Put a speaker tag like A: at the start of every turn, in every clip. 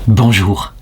A: Bonjour.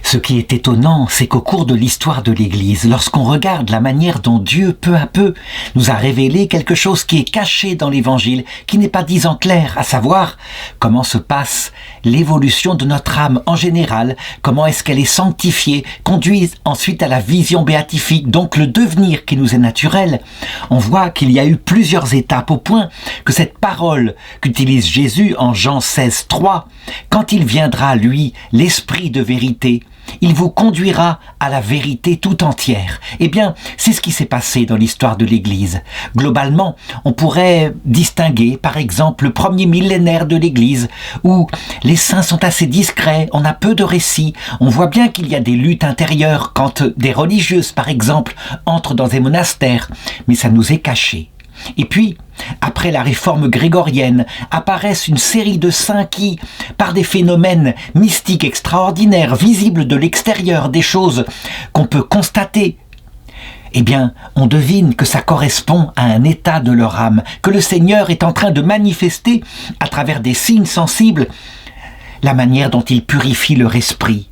A: Ce qui est étonnant, c'est qu'au cours de l'histoire de l'Église, lorsqu'on regarde la manière dont Dieu, peu à peu, nous a révélé quelque chose qui est caché dans l'Évangile, qui n'est pas dit en clair, à savoir comment se passe l'évolution de notre âme en général, comment est-ce qu'elle est sanctifiée, conduit ensuite à la vision béatifique, donc le devenir qui nous est naturel, on voit qu'il y a eu plusieurs étapes au point que cette parole qu'utilise Jésus en Jean 16, 3, quand il viendra, lui, l'Esprit de vérité, il vous conduira à la vérité tout entière. Eh bien, c'est ce qui s'est passé dans l'histoire de l'Église. Globalement, on pourrait distinguer, par exemple, le premier millénaire de l'Église, où les saints sont assez discrets, on a peu de récits, on voit bien qu'il y a des luttes intérieures quand des religieuses, par exemple, entrent dans des monastères, mais ça nous est caché. Et puis, après la réforme grégorienne, apparaissent une série de saints qui, par des phénomènes mystiques extraordinaires, visibles de l'extérieur, des choses qu'on peut constater, eh bien, on devine que ça correspond à un état de leur âme, que le Seigneur est en train de manifester, à travers des signes sensibles, la manière dont il purifie leur esprit.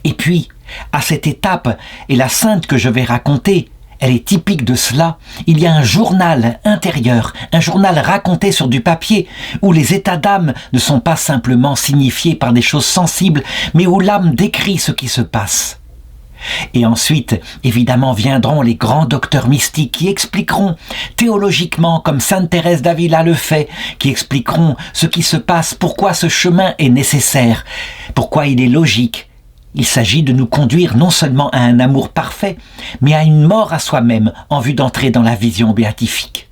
A: Et puis, à cette étape, et la sainte que je vais raconter, elle est typique de cela. Il y a un journal intérieur, un journal raconté sur du papier, où les états d'âme ne sont pas simplement signifiés par des choses sensibles, mais où l'âme décrit ce qui se passe. Et ensuite, évidemment, viendront les grands docteurs mystiques qui expliqueront théologiquement, comme sainte Thérèse d'Avila le fait, qui expliqueront ce qui se passe, pourquoi ce chemin est nécessaire, pourquoi il est logique. Il s'agit de nous conduire non seulement à un amour parfait, mais à une mort à soi-même en vue d'entrer dans la vision béatifique.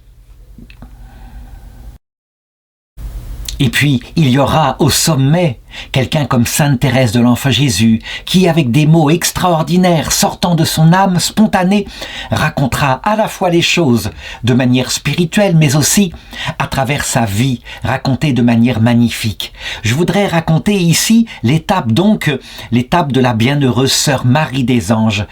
A: Et puis, il y aura au sommet quelqu'un comme sainte Thérèse de l'Enfant Jésus, qui, avec des mots extraordinaires sortant de son âme spontanée, racontera à la fois les choses de manière spirituelle, mais aussi à travers sa vie, racontée de manière magnifique. Je voudrais raconter ici l'étape de la bienheureuse sœur Marie des Anges,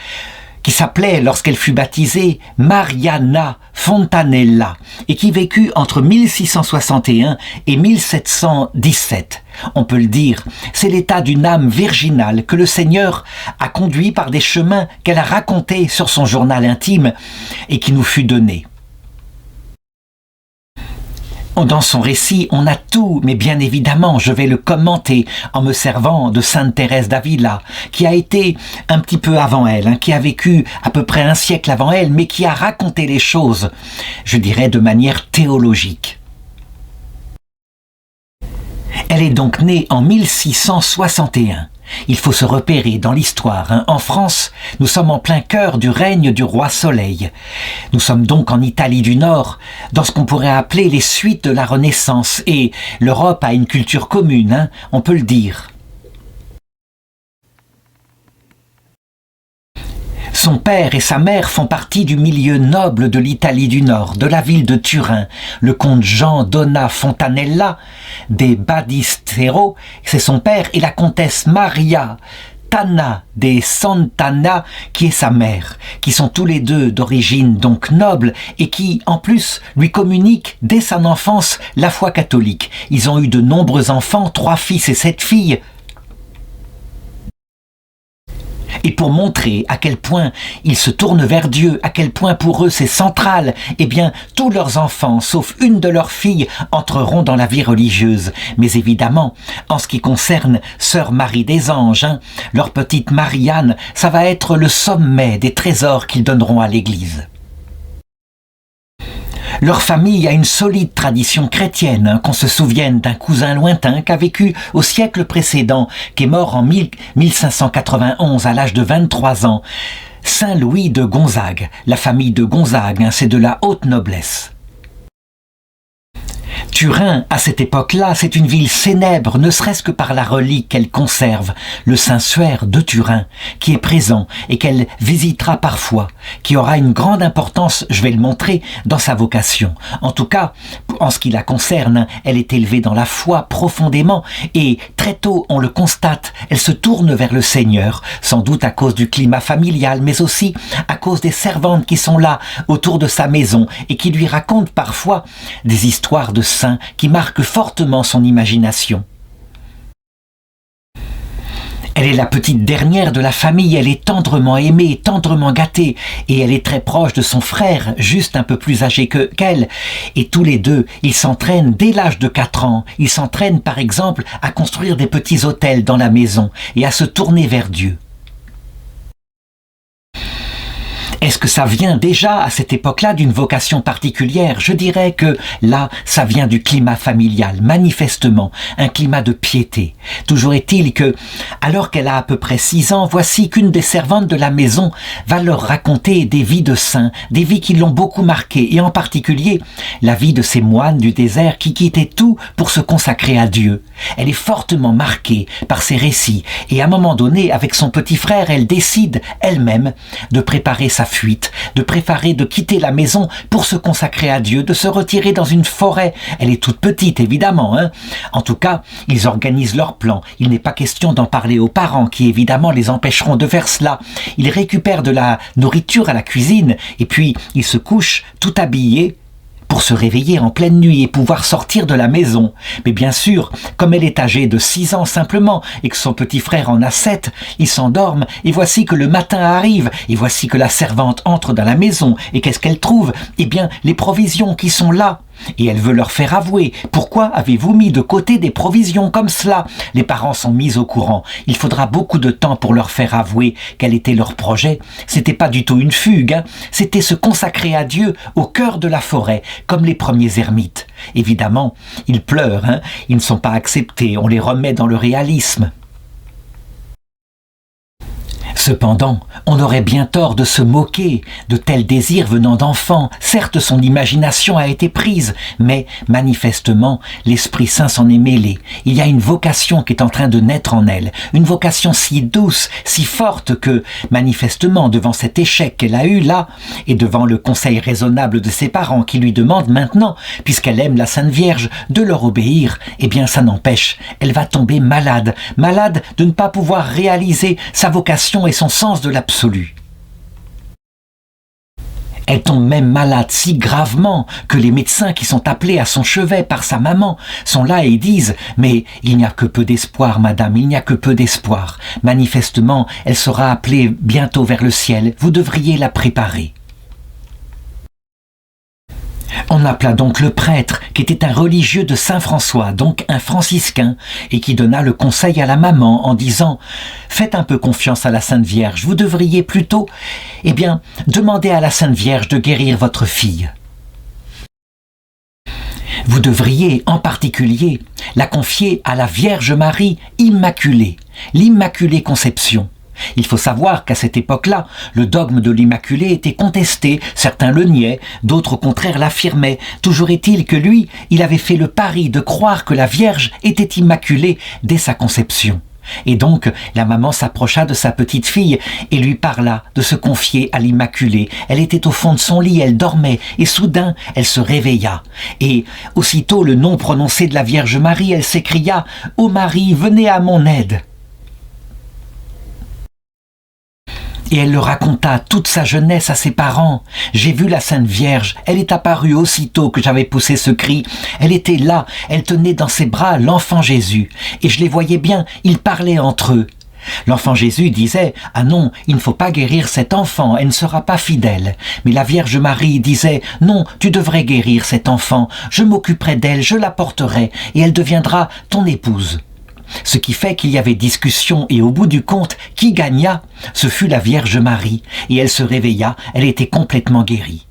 A: qui s'appelait, lorsqu'elle fut baptisée, Mariana Fontanella, et qui vécut entre 1661 et 1717. On peut le dire, c'est l'état d'une âme virginale que le Seigneur a conduit par des chemins qu'elle a racontés sur son journal intime et qui nous fut donné. Dans son récit, on a tout, mais bien évidemment, je vais le commenter en me servant de sainte Thérèse d'Avila, qui a été un petit peu avant elle, qui a vécu à peu près un siècle avant elle, mais qui a raconté les choses, je dirais, de manière théologique. Elle est donc née en 1661. Il faut se repérer dans l'histoire. En France, nous sommes en plein cœur du règne du roi Soleil. Nous sommes donc en Italie du Nord, dans ce qu'on pourrait appeler les suites de la Renaissance. Et l'Europe a une culture commune, on peut le dire. Son père et sa mère font partie du milieu noble de l'Italie du Nord, de la ville de Turin. Le comte Jean Donna Fontanella de Badistero, c'est son père, et la comtesse Maria Tanna de Sant'Anna, qui est sa mère, qui sont tous les deux d'origine donc noble et qui, en plus, lui communiquent dès son enfance la foi catholique. Ils ont eu de nombreux enfants, 3 fils et 7 filles. Et pour montrer à quel point ils se tournent vers Dieu, à quel point pour eux c'est central, eh bien, tous leurs enfants, sauf une de leurs filles, entreront dans la vie religieuse. Mais évidemment, en ce qui concerne sœur Marie des Anges, leur petite Marianne, ça va être le sommet des trésors qu'ils donneront à l'Église. Leur famille a une solide tradition chrétienne, qu'on se souvienne d'un cousin lointain qui a vécu au siècle précédent, qui est mort en 1591 à l'âge de 23 ans. Saint Louis de Gonzague, la famille de Gonzague, c'est de la haute noblesse. Turin, à cette époque-là, c'est une ville célèbre, ne serait-ce que par la relique qu'elle conserve, le Saint-Suaire de Turin, qui est présent et qu'elle visitera parfois, qui aura une grande importance, je vais le montrer, dans sa vocation. En tout cas, en ce qui la concerne, elle est élevée dans la foi profondément et très tôt, on le constate, elle se tourne vers le Seigneur, sans doute à cause du climat familial, mais aussi à cause des servantes qui sont là autour de sa maison et qui lui racontent parfois des histoires de saints qui marquent fortement son imagination. Elle est la petite dernière de la famille, elle est tendrement aimée, tendrement gâtée, et elle est très proche de son frère, juste un peu plus âgé qu'elle. Et tous les deux, ils s'entraînent dès l'âge de 4 ans. Ils s'entraînent par exemple à construire des petits autels dans la maison et à se tourner vers Dieu. Est-ce que ça vient déjà à cette époque-là d'une vocation particulière? Je dirais que là, ça vient du climat familial, manifestement, un climat de piété. Toujours est-il que, alors qu'elle a à peu près 6 ans, voici qu'une des servantes de la maison va leur raconter des vies de saints, des vies qui l'ont beaucoup marquée, et en particulier la vie de ces moines du désert qui quittaient tout pour se consacrer à Dieu. Elle est fortement marquée par ces récits, et à un moment donné, avec son petit frère, elle décide elle-même de préparer sa fuite, de quitter la maison pour se consacrer à Dieu, de se retirer dans une forêt. Elle est toute petite, évidemment, hein. En tout cas, ils organisent leur plan. Il n'est pas question d'en parler aux parents, qui évidemment les empêcheront de faire cela. Ils récupèrent de la nourriture à la cuisine, et puis ils se couchent tout habillés, pour se réveiller en pleine nuit et pouvoir sortir de la maison. Mais bien sûr, comme elle est âgée de 6 ans simplement et que son petit frère en a 7, ils s'endorment et voici que le matin arrive et voici que la servante entre dans la maison et qu'est-ce qu'elle trouve? Eh bien, les provisions qui sont là. Et elle veut leur faire avouer. Pourquoi avez-vous mis de côté des provisions comme cela? Les parents sont mis au courant. Il faudra beaucoup de temps pour leur faire avouer quel était leur projet. C'était pas du tout une fugue, hein. C'était se consacrer à Dieu au cœur de la forêt, comme les premiers ermites. Évidemment, ils pleurent, hein. Ils ne sont pas acceptés. On les remet dans le réalisme. Cependant, on aurait bien tort de se moquer de tels désirs venant d'enfants. Certes, son imagination a été prise, mais manifestement, l'Esprit Saint s'en est mêlé. Il y a une vocation qui est en train de naître en elle, une vocation si douce, si forte que, manifestement, devant cet échec qu'elle a eu là, et devant le conseil raisonnable de ses parents qui lui demandent maintenant, puisqu'elle aime la Sainte Vierge, de leur obéir, eh bien ça n'empêche, elle va tomber malade, malade de ne pas pouvoir réaliser sa vocation et son sens de l'absolu. Elle tombe même malade si gravement que les médecins qui sont appelés à son chevet par sa maman sont là et disent « Mais il n'y a que peu d'espoir, madame, il n'y a que peu d'espoir. Manifestement, elle sera appelée bientôt vers le ciel. Vous devriez la préparer. » On appela donc le prêtre, qui était un religieux de Saint François, donc un franciscain, et qui donna le conseil à la maman en disant « Faites un peu confiance à la Sainte Vierge, vous devriez plutôt, demander à la Sainte Vierge de guérir votre fille. Vous devriez, en particulier, la confier à la Vierge Marie Immaculée, l'Immaculée Conception. » Il faut savoir qu'à cette époque-là, le dogme de l'Immaculée était contesté, certains le niaient, d'autres au contraire l'affirmaient. Toujours est-il que lui, il avait fait le pari de croire que la Vierge était immaculée dès sa conception. Et donc, la maman s'approcha de sa petite fille et lui parla de se confier à l'Immaculée. Elle était au fond de son lit, elle dormait, et soudain, elle se réveilla. Et aussitôt le nom prononcé de la Vierge Marie, elle s'écria « Ô Marie, venez à mon aide !» Et elle le raconta toute sa jeunesse à ses parents. J'ai vu la Sainte Vierge, elle est apparue aussitôt que j'avais poussé ce cri. Elle était là, elle tenait dans ses bras l'enfant Jésus. Et je les voyais bien, ils parlaient entre eux. L'enfant Jésus disait « Ah non, il ne faut pas guérir cet enfant, elle ne sera pas fidèle. » Mais la Vierge Marie disait « Non, tu devrais guérir cet enfant, je m'occuperai d'elle, je la porterai, et elle deviendra ton épouse. » Ce qui fait qu'il y avait discussion et au bout du compte, qui gagna? Ce fut la Vierge Marie, et elle se réveilla, elle était complètement guérie.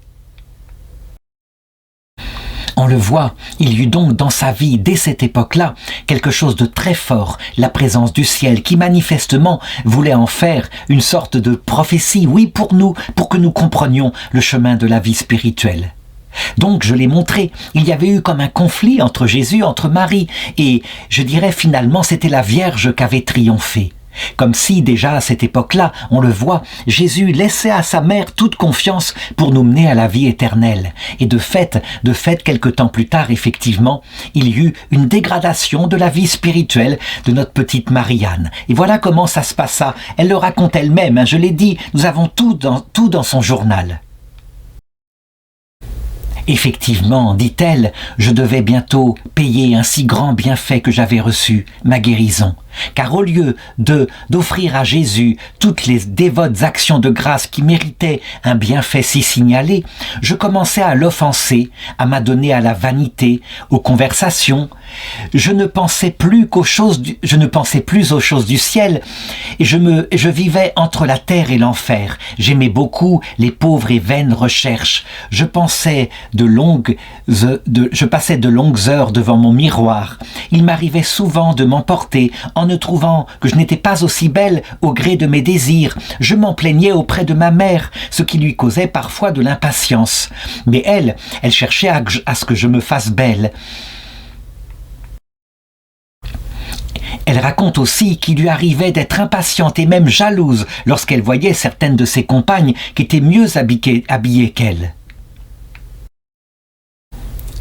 A: On le voit, il y eut donc dans sa vie, dès cette époque-là, quelque chose de très fort, la présence du ciel, qui manifestement voulait en faire une sorte de prophétie, oui pour nous, pour que nous comprenions le chemin de la vie spirituelle. Donc, je l'ai montré, il y avait eu comme un conflit entre Jésus, entre Marie, et je dirais finalement c'était la Vierge qui avait triomphé. Comme si déjà à cette époque-là, on le voit, Jésus laissait à sa mère toute confiance pour nous mener à la vie éternelle. Et de fait, quelque temps plus tard, effectivement, il y eut une dégradation de la vie spirituelle de notre petite Marianne. Et voilà comment ça se passa. Elle le raconte elle-même, hein, je l'ai dit, nous avons tout dans son journal. Effectivement, dit-elle, je devais bientôt payer un si grand bienfait que j'avais reçu, ma guérison. car au lieu d'offrir à Jésus toutes les dévotes actions de grâce qui méritaient un bienfait si signalé, je commençais à l'offenser, à m'adonner à la vanité, aux conversations. Je ne pensais plus aux choses du ciel, et je vivais entre la terre et l'enfer. J'aimais beaucoup les pauvres et vaines recherches. Je passais de longues heures devant mon miroir. Il m'arrivait souvent de m'emporter en ne trouvant que je n'étais pas aussi belle au gré de mes désirs. Je m'en plaignais auprès de ma mère, ce qui lui causait parfois de l'impatience. Mais elle cherchait à ce que je me fasse belle. Elle raconte aussi qu'il lui arrivait d'être impatiente et même jalouse lorsqu'elle voyait certaines de ses compagnes qui étaient mieux habillées qu'elle.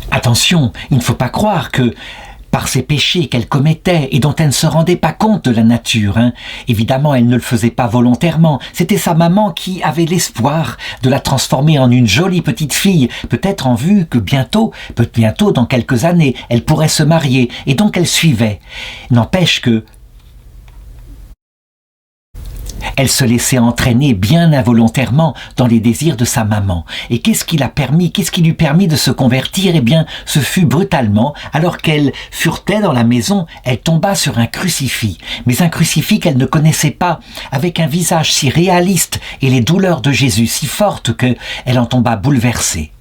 A: Attention, il ne faut pas croire que, par ces péchés qu'elle commettait et dont elle ne se rendait pas compte de la nature, évidemment elle ne le faisait pas volontairement, c'était sa maman qui avait l'espoir de la transformer en une jolie petite fille, peut-être en vue que bientôt, dans quelques années, elle pourrait se marier, et donc elle suivait. N'empêche que elle se laissait entraîner bien involontairement dans les désirs de sa maman. Et qu'est-ce qui lui permit de se convertir? Eh bien, ce fut brutalement, alors qu'elle furetait dans la maison, elle tomba sur un crucifix. Mais un crucifix qu'elle ne connaissait pas, avec un visage si réaliste et les douleurs de Jésus si fortes qu'elle en tomba bouleversée.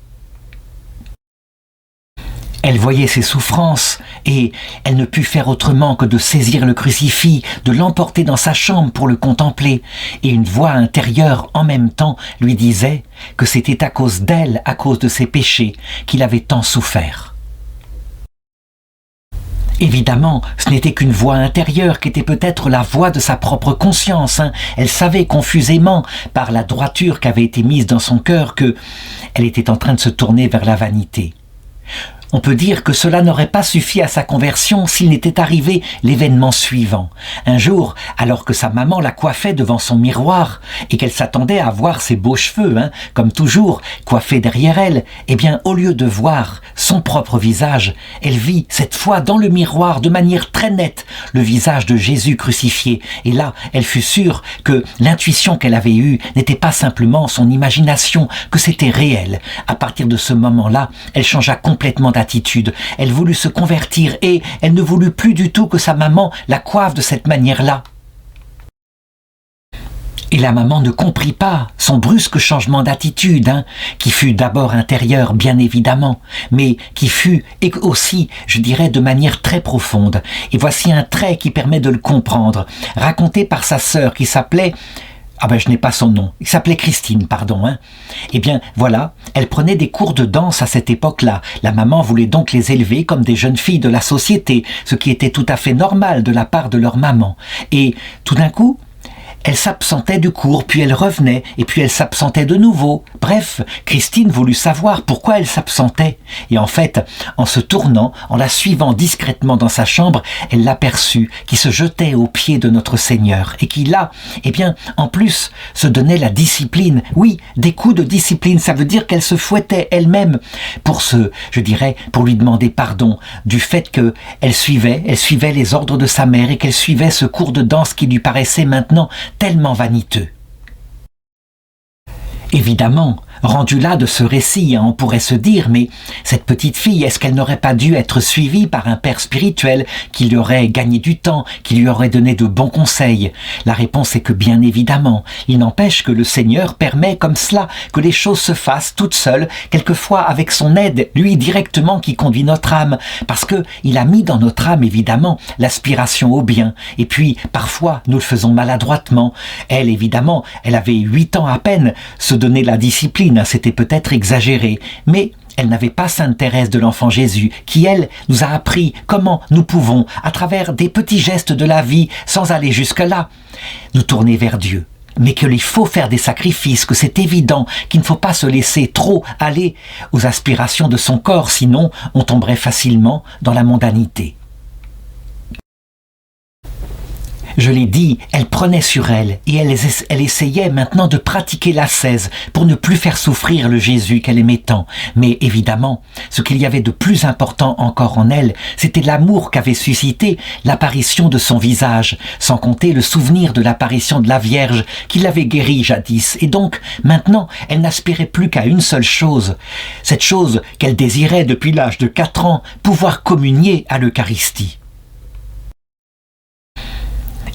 A: Elle voyait ses souffrances et elle ne put faire autrement que de saisir le crucifix, de l'emporter dans sa chambre pour le contempler. Et une voix intérieure en même temps lui disait que c'était à cause d'elle, à cause de ses péchés, qu'il avait tant souffert. Évidemment, ce n'était qu'une voix intérieure qui était peut-être la voix de sa propre conscience. Elle savait confusément, par la droiture qu'avait été mise dans son cœur, que elle était en train de se tourner vers la vanité. On peut dire que cela n'aurait pas suffi à sa conversion s'il n'était arrivé l'événement suivant. Un jour, alors que sa maman la coiffait devant son miroir et qu'elle s'attendait à voir ses beaux cheveux, comme toujours, coiffés derrière elle, eh bien, au lieu de voir son propre visage, elle vit cette fois dans le miroir de manière très nette le visage de Jésus crucifié. Et là, elle fut sûre que l'intuition qu'elle avait eue n'était pas simplement son imagination, que c'était réel. À partir de ce moment-là, elle changea complètement d'attitude. Elle voulut se convertir et elle ne voulut plus du tout que sa maman la coiffe de cette manière-là. Et la maman ne comprit pas son brusque changement d'attitude, qui fut d'abord intérieur, bien évidemment, mais qui fut aussi, je dirais, de manière très profonde. Et voici un trait qui permet de le comprendre, raconté par sa sœur qui s'appelait... je n'ai pas son nom. Il s'appelait Christine, pardon. Eh bien, voilà, elle prenait des cours de danse à cette époque-là. La maman voulait donc les élever comme des jeunes filles de la société, ce qui était tout à fait normal de la part de leur maman. Et tout d'un coup, elle s'absentait du cours, puis elle revenait, et puis elle s'absentait de nouveau. Bref, Christine voulut savoir pourquoi elle s'absentait. Et en fait, en se tournant, en la suivant discrètement dans sa chambre, elle l'aperçut, qui se jetait aux pieds de notre Seigneur, et qui là, en plus, se donnait la discipline. Oui, des coups de discipline, ça veut dire qu'elle se fouettait elle-même pour pour lui demander pardon du fait qu'elle suivait les ordres de sa mère et qu'elle suivait ce cours de danse qui lui paraissait maintenant tellement vaniteux. Évidemment, rendu là de ce récit, on pourrait se dire, mais cette petite fille, est-ce qu'elle n'aurait pas dû être suivie par un père spirituel qui lui aurait gagné du temps, qui lui aurait donné de bons conseils? La réponse est que bien évidemment, il n'empêche que le Seigneur permet comme cela que les choses se fassent toutes seules, quelquefois avec son aide, lui directement qui conduit notre âme, parce que il a mis dans notre âme évidemment l'aspiration au bien, et puis parfois nous le faisons maladroitement. Elle évidemment, elle avait 8 ans à peine, se donnait la discipline, c'était peut-être exagéré, mais elle n'avait pas Sainte Thérèse de l'Enfant Jésus, qui, elle, nous a appris comment nous pouvons, à travers des petits gestes de la vie, sans aller jusque-là, nous tourner vers Dieu. Mais qu'il faut faire des sacrifices, que c'est évident, qu'il ne faut pas se laisser trop aller aux aspirations de son corps, sinon on tomberait facilement dans la mondanité. Je l'ai dit, elle prenait sur elle et elle essayait maintenant de pratiquer l'ascèse pour ne plus faire souffrir le Jésus qu'elle aimait tant. Mais évidemment, ce qu'il y avait de plus important encore en elle, c'était l'amour qu'avait suscité l'apparition de son visage, sans compter le souvenir de l'apparition de la Vierge qui l'avait guérie jadis. Et donc, maintenant, elle n'aspirait plus qu'à une seule chose, cette chose qu'elle désirait depuis l'âge de 4 ans, pouvoir communier à l'Eucharistie.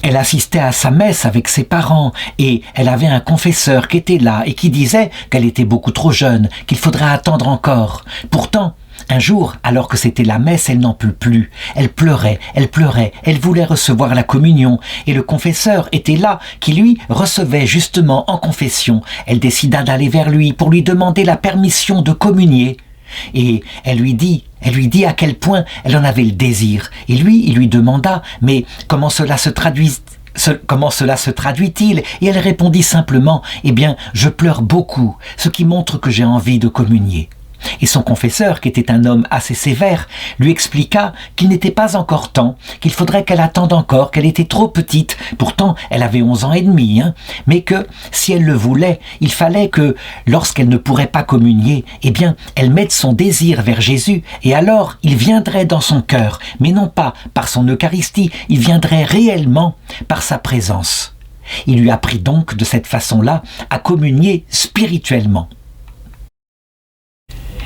A: Elle assistait à sa messe avec ses parents et elle avait un confesseur qui était là et qui disait qu'elle était beaucoup trop jeune, qu'il faudrait attendre encore. Pourtant, un jour, alors que c'était la messe, elle n'en put plus. Elle pleurait, elle voulait recevoir la communion et le confesseur était là qui lui recevait justement en confession. Elle décida d'aller vers lui pour lui demander la permission de communier. Et elle lui dit à quel point elle en avait le désir. Et lui, il lui demanda, mais comment cela se traduit-il? Et elle répondit simplement, eh bien, je pleure beaucoup, ce qui montre que j'ai envie de communier. Et son confesseur, qui était un homme assez sévère, lui expliqua qu'il n'était pas encore temps, qu'il faudrait qu'elle attende encore, qu'elle était trop petite, pourtant elle avait 11 ans et demi, mais que, si elle le voulait, il fallait que, lorsqu'elle ne pourrait pas communier, eh bien, elle mette son désir vers Jésus, et alors il viendrait dans son cœur, mais non pas par son Eucharistie, il viendrait réellement par sa présence. Il lui apprit donc de cette façon-là à communier spirituellement.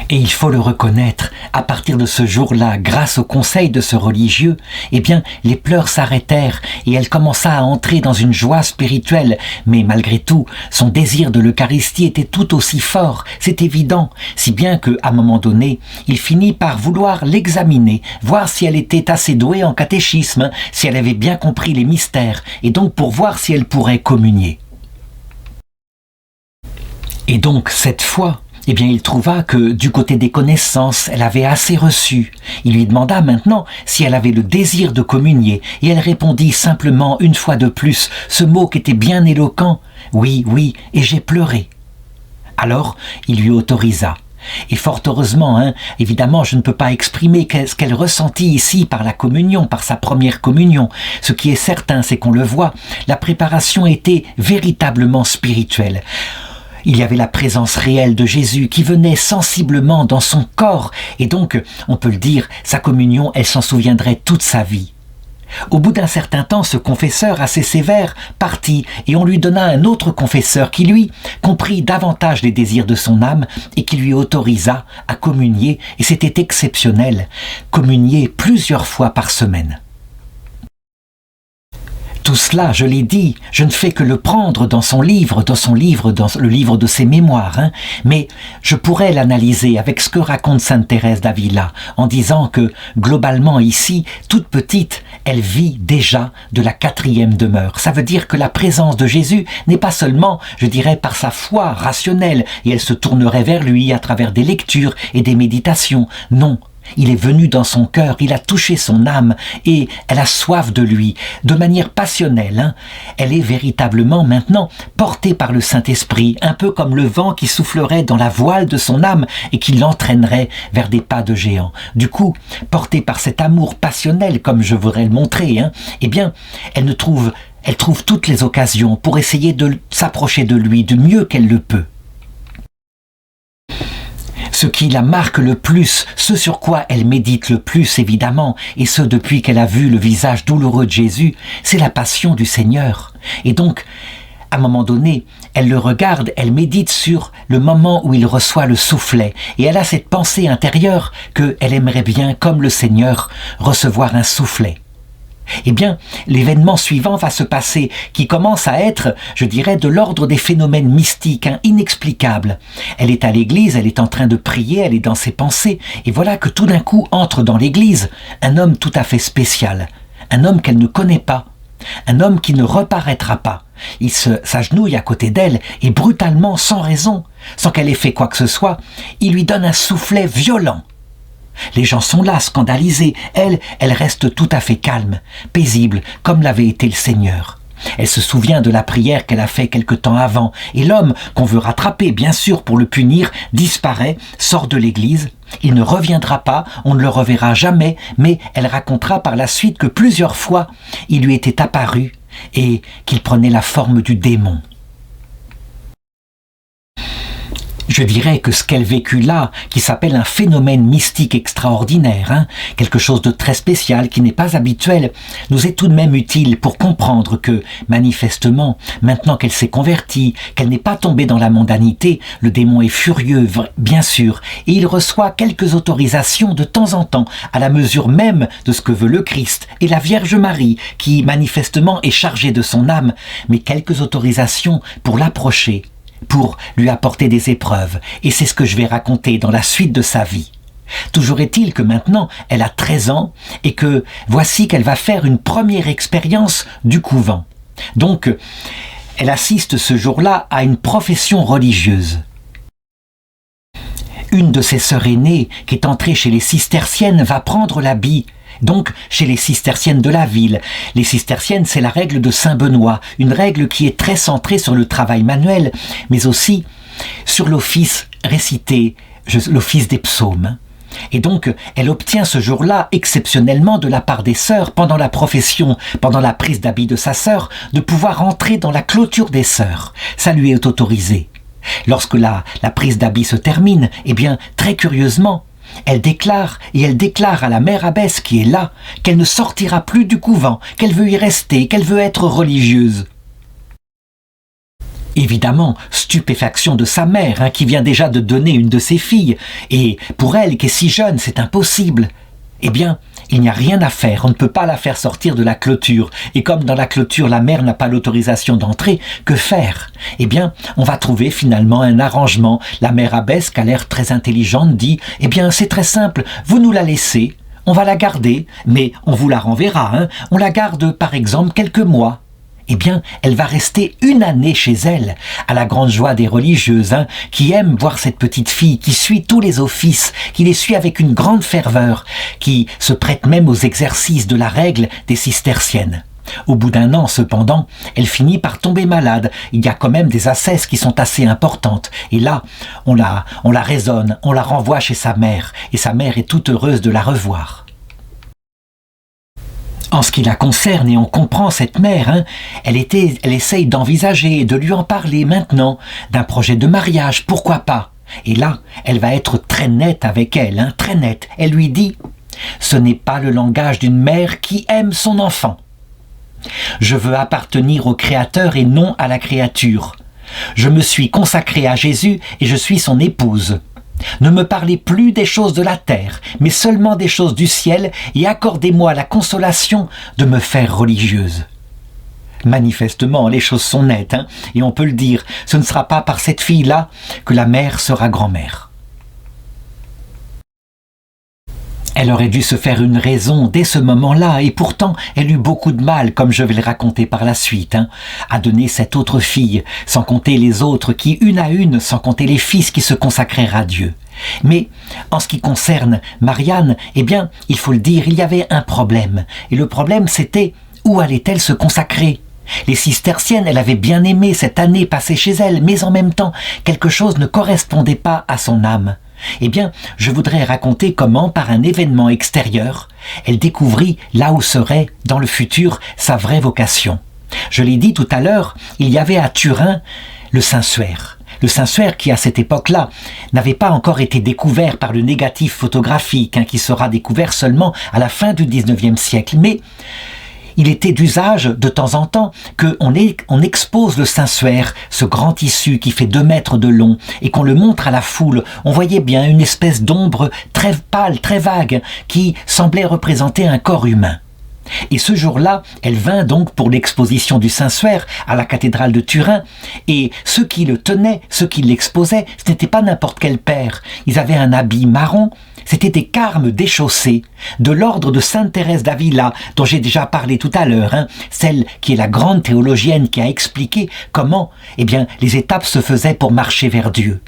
A: Et il faut le reconnaître, à partir de ce jour-là, grâce au conseil de ce religieux, eh bien, les pleurs s'arrêtèrent et elle commença à entrer dans une joie spirituelle. Mais malgré tout, son désir de l'Eucharistie était tout aussi fort, c'est évident, si bien qu'à un moment donné, il finit par vouloir l'examiner, voir si elle était assez douée en catéchisme, si elle avait bien compris les mystères, et donc pour voir si elle pourrait communier. Et donc, cette fois, eh bien, il trouva que, du côté des connaissances, elle avait assez reçu. Il lui demanda maintenant si elle avait le désir de communier, et elle répondit simplement, une fois de plus, ce mot qui était bien éloquent, « Oui, oui, et j'ai pleuré. » Alors, il lui autorisa. Et fort heureusement, évidemment, je ne peux pas exprimer ce qu'elle ressentit ici par la communion, par sa première communion. Ce qui est certain, c'est qu'on le voit, la préparation était véritablement spirituelle. Il y avait la présence réelle de Jésus qui venait sensiblement dans son corps et donc, on peut le dire, sa communion, elle s'en souviendrait toute sa vie. Au bout d'un certain temps, ce confesseur assez sévère partit et on lui donna un autre confesseur qui, lui, comprit davantage les désirs de son âme et qui lui autorisa à communier, et c'était exceptionnel, communier plusieurs fois par semaine. Tout cela, je l'ai dit, je ne fais que le prendre dans le livre de ses mémoires, mais je pourrais l'analyser avec ce que raconte Sainte Thérèse d'Avila, en disant que, globalement ici, toute petite, elle vit déjà de la 4e demeure. Ça veut dire que la présence de Jésus n'est pas seulement, je dirais, par sa foi rationnelle, et elle se tournerait vers lui à travers des lectures et des méditations. Non. Il est venu dans son cœur, il a touché son âme et elle a soif de lui, de manière passionnelle. Elle est véritablement maintenant portée par le Saint-Esprit, un peu comme le vent qui soufflerait dans la voile de son âme et qui l'entraînerait vers des pas de géant. Du coup, portée par cet amour passionnel, comme je voudrais le montrer, eh bien, elle trouve toutes les occasions pour essayer de s'approcher de lui du mieux qu'elle le peut. Ce qui la marque le plus, ce sur quoi elle médite le plus évidemment, et ce depuis qu'elle a vu le visage douloureux de Jésus, c'est la passion du Seigneur. Et donc, à un moment donné, elle le regarde, elle médite sur le moment où il reçoit le soufflet, et elle a cette pensée intérieure qu'elle aimerait bien, comme le Seigneur, recevoir un soufflet. Eh bien, l'événement suivant va se passer, qui commence à être, je dirais, de l'ordre des phénomènes mystiques, inexplicables. Elle est à l'église, elle est en train de prier, elle est dans ses pensées, et voilà que tout d'un coup entre dans l'église un homme tout à fait spécial, un homme qu'elle ne connaît pas, un homme qui ne reparaîtra pas. Il s'agenouille à côté d'elle, et brutalement, sans raison, sans qu'elle ait fait quoi que ce soit, il lui donne un soufflet violent. Les gens sont là, scandalisés. Elle reste tout à fait calme, paisible, comme l'avait été le Seigneur. Elle se souvient de la prière qu'elle a faite quelque temps avant, et l'homme, qu'on veut rattraper, bien sûr, pour le punir, disparaît, sort de l'église. Il ne reviendra pas, on ne le reverra jamais, mais elle racontera par la suite que plusieurs fois, il lui était apparu, et qu'il prenait la forme du démon. Je dirais que ce qu'elle vécut là, qui s'appelle un phénomène mystique extraordinaire, quelque chose de très spécial, qui n'est pas habituel, nous est tout de même utile pour comprendre que, manifestement, maintenant qu'elle s'est convertie, qu'elle n'est pas tombée dans la mondanité, le démon est furieux, bien sûr, et il reçoit quelques autorisations de temps en temps, à la mesure même de ce que veut le Christ et la Vierge Marie, qui manifestement est chargée de son âme, mais quelques autorisations pour l'approcher, pour lui apporter des épreuves, et c'est ce que je vais raconter dans la suite de sa vie. Toujours est-il que maintenant, elle a 13 ans, et que voici qu'elle va faire une première expérience du couvent. Donc, elle assiste ce jour-là à une profession religieuse. Une de ses sœurs aînées, qui est entrée chez les cisterciennes, va prendre l'habit, donc chez les cisterciennes de la ville. Les cisterciennes, c'est la règle de Saint-Benoît, une règle qui est très centrée sur le travail manuel, mais aussi sur l'office récité, l'office des psaumes. Et donc, elle obtient ce jour-là, exceptionnellement de la part des sœurs, pendant la profession, pendant la prise d'habit de sa sœur, de pouvoir entrer dans la clôture des sœurs. Ça lui est autorisé. Lorsque la prise d'habit se termine, eh bien, très curieusement, elle déclare à la mère abbesse qui est là qu'elle ne sortira plus du couvent, qu'elle veut y rester, qu'elle veut être religieuse. Évidemment, stupéfaction de sa mère, qui vient déjà de donner une de ses filles, et pour elle, qui est si jeune, c'est impossible. Eh bien, il n'y a rien à faire, on ne peut pas la faire sortir de la clôture. Et comme dans la clôture, la mère n'a pas l'autorisation d'entrer, que faire? Eh bien, on va trouver finalement un arrangement. La mère abbesse, qui a l'air très intelligente, dit « Eh bien, c'est très simple, vous nous la laissez, on va la garder, mais on vous la renverra, on la garde par exemple quelques mois. » Eh bien, elle va rester 1 année chez elle, à la grande joie des religieuses, qui aiment voir cette petite fille, qui suit tous les offices, qui les suit avec une grande ferveur, qui se prête même aux exercices de la règle des cisterciennes. Au bout d'1 an, cependant, elle finit par tomber malade. Il y a quand même des assesses qui sont assez importantes. Et là, on la raisonne, on la renvoie chez sa mère, et sa mère est toute heureuse de la revoir. En ce qui la concerne, et on comprend cette mère, elle essaye d'envisager, de lui en parler maintenant, d'un projet de mariage, pourquoi pas? Et là, elle va être très nette avec elle, très nette. Elle lui dit « Ce n'est pas le langage d'une mère qui aime son enfant. Je veux appartenir au Créateur et non à la créature. Je me suis consacrée à Jésus et je suis son épouse. Ne me parlez plus des choses de la terre, mais seulement des choses du ciel, et accordez-moi la consolation de me faire religieuse. » Manifestement, les choses sont nettes, et on peut le dire, ce ne sera pas par cette fille-là que la mère sera grand-mère. Elle aurait dû se faire une raison dès ce moment-là, et pourtant elle eut beaucoup de mal, comme je vais le raconter par la suite, à donner cette autre fille, sans compter les autres qui, une à une, sans compter les fils qui se consacrèrent à Dieu. Mais en ce qui concerne Marianne, eh bien, il faut le dire, il y avait un problème. Et le problème, c'était où allait-elle se consacrer? Les cisterciennes, elle avait bien aimé cette année passée chez elle, mais en même temps, quelque chose ne correspondait pas à son âme. Eh bien, je voudrais raconter comment, par un événement extérieur, elle découvrit là où serait, dans le futur, sa vraie vocation. Je l'ai dit tout à l'heure, il y avait à Turin le Saint-Suaire. Le Saint-Suaire qui, à cette époque-là, n'avait pas encore été découvert par le négatif photographique, qui sera découvert seulement à la fin du XIXe siècle. Mais il était d'usage, de temps en temps, qu'on expose le Saint-Suaire, ce grand tissu qui fait 2 mètres de long, et qu'on le montre à la foule. On voyait bien une espèce d'ombre très pâle, très vague, qui semblait représenter un corps humain. Et ce jour-là, elle vint donc pour l'exposition du Saint-Suaire à la cathédrale de Turin, et ceux qui le tenaient, ceux qui l'exposaient, ce n'était pas n'importe quel père. Ils avaient un habit marron, c'était des carmes déchaussées, de l'ordre de Sainte Thérèse d'Avila, dont j'ai déjà parlé tout à l'heure, celle qui est la grande théologienne qui a expliqué comment, les étapes se faisaient pour marcher vers Dieu.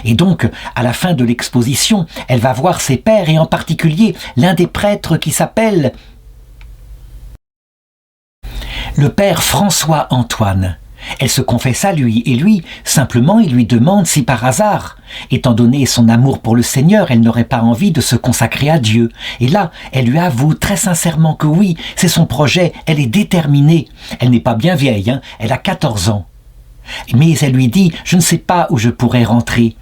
A: Et donc, à la fin de l'exposition, elle va voir ses pères, et en particulier l'un des prêtres qui s'appelle le père François Antoine. Elle se confesse à lui, et lui, simplement, il lui demande si par hasard, étant donné son amour pour le Seigneur, elle n'aurait pas envie de se consacrer à Dieu. Et là, elle lui avoue très sincèrement que oui, c'est son projet, elle est déterminée. Elle n'est pas bien vieille, hein, elle a 14 ans. Mais elle lui dit, je ne sais pas où je pourrais rentrer.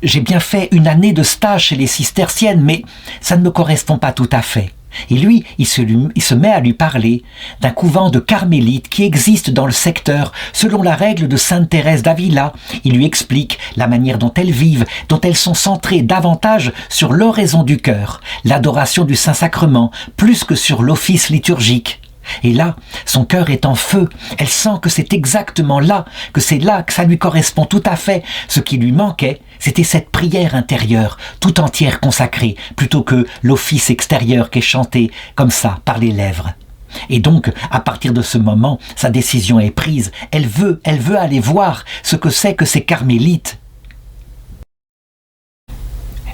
A: J'ai bien fait une année de stage chez les cisterciennes, mais ça ne me correspond pas tout à fait. Et lui, il se met à lui parler d'un couvent de carmélites qui existe dans le secteur selon la règle de Sainte Thérèse d'Avila. Il lui explique la manière dont elles vivent, dont elles sont centrées davantage sur l'oraison du cœur, l'adoration du Saint-Sacrement, plus que sur l'office liturgique. Et là, son cœur est en feu. Elle sent que c'est exactement là, que c'est là que ça lui correspond tout à fait. Ce qui lui manquait, c'était cette prière intérieure, tout entière consacrée, plutôt que l'office extérieur qui est chanté comme ça, par les lèvres. Et donc, à partir de ce moment, sa décision est prise. Elle veut aller voir ce que c'est que ces carmélites.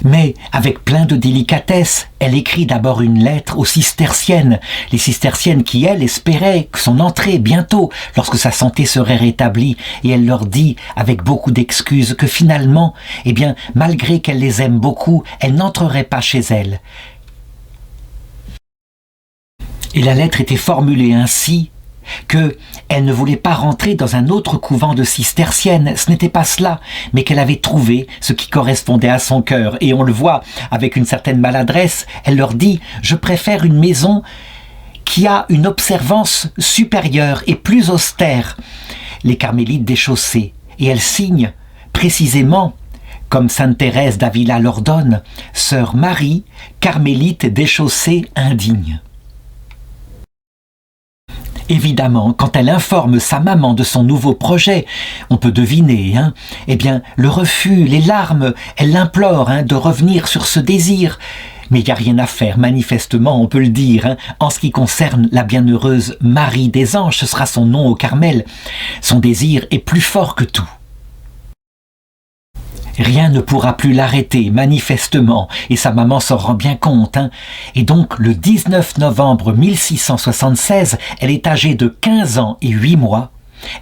A: Mais, avec plein de délicatesse, elle écrit d'abord une lettre aux cisterciennes. Les cisterciennes qui, elles, espéraient son entrée bientôt, lorsque sa santé serait rétablie. Et elle leur dit, avec beaucoup d'excuses, que finalement, eh bien, malgré qu'elle les aime beaucoup, elle n'entrerait pas chez elles. Et la lettre était formulée ainsi, qu'elle ne voulait pas rentrer dans un autre couvent de cisterciennes, ce n'était pas cela, mais qu'elle avait trouvé ce qui correspondait à son cœur. Et on le voit avec une certaine maladresse, elle leur dit « Je préfère une maison qui a une observance supérieure et plus austère. » Les carmélites déchaussées, et elle signe précisément comme Sainte Thérèse d'Avila l'ordonne, « Sœur Marie, carmélite déchaussée indigne ». Évidemment, quand elle informe sa maman de son nouveau projet, on peut deviner, eh bien, le refus, les larmes, elle l'implore de revenir sur ce désir. Mais il n'y a rien à faire, manifestement, on peut le dire, en ce qui concerne la bienheureuse Marie des Anges, ce sera son nom au Carmel. Son désir est plus fort que tout. Rien ne pourra plus l'arrêter, manifestement, et sa maman s'en rend bien compte. Et donc, le 19 novembre 1676, elle est âgée de 15 ans et 8 mois.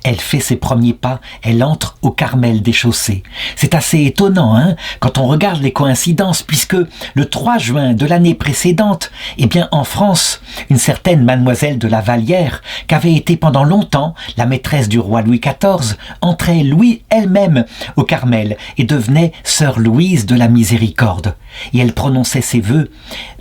A: Elle fait ses premiers pas, elle entre au Carmel déchaussé. C'est assez étonnant, quand on regarde les coïncidences, puisque le 3 juin de l'année précédente, eh bien, en France, une certaine mademoiselle de la Vallière, qui avait été pendant longtemps la maîtresse du roi Louis XIV, entrait elle-même au Carmel et devenait sœur Louise de la Miséricorde. Et elle prononçait ses vœux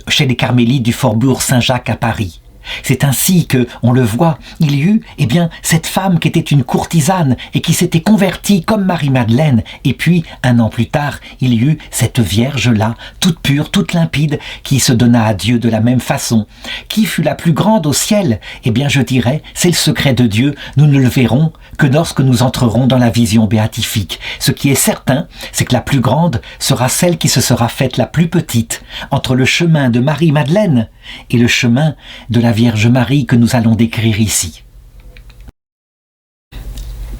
A: chez les carmélites du Faubourg Saint-Jacques à Paris. C'est ainsi que, on le voit, il y eut, eh bien, cette femme qui était une courtisane et qui s'était convertie comme Marie-Madeleine. Et puis, 1 an plus tard, il y eut cette Vierge-là, toute pure, toute limpide, qui se donna à Dieu de la même façon. Qui fut la plus grande au ciel? Eh bien, je dirais, c'est le secret de Dieu. Nous ne le verrons que lorsque nous entrerons dans la vision béatifique. Ce qui est certain, c'est que la plus grande sera celle qui se sera faite la plus petite, entre le chemin de Marie-Madeleine et le chemin de la Vierge Marie que nous allons décrire ici.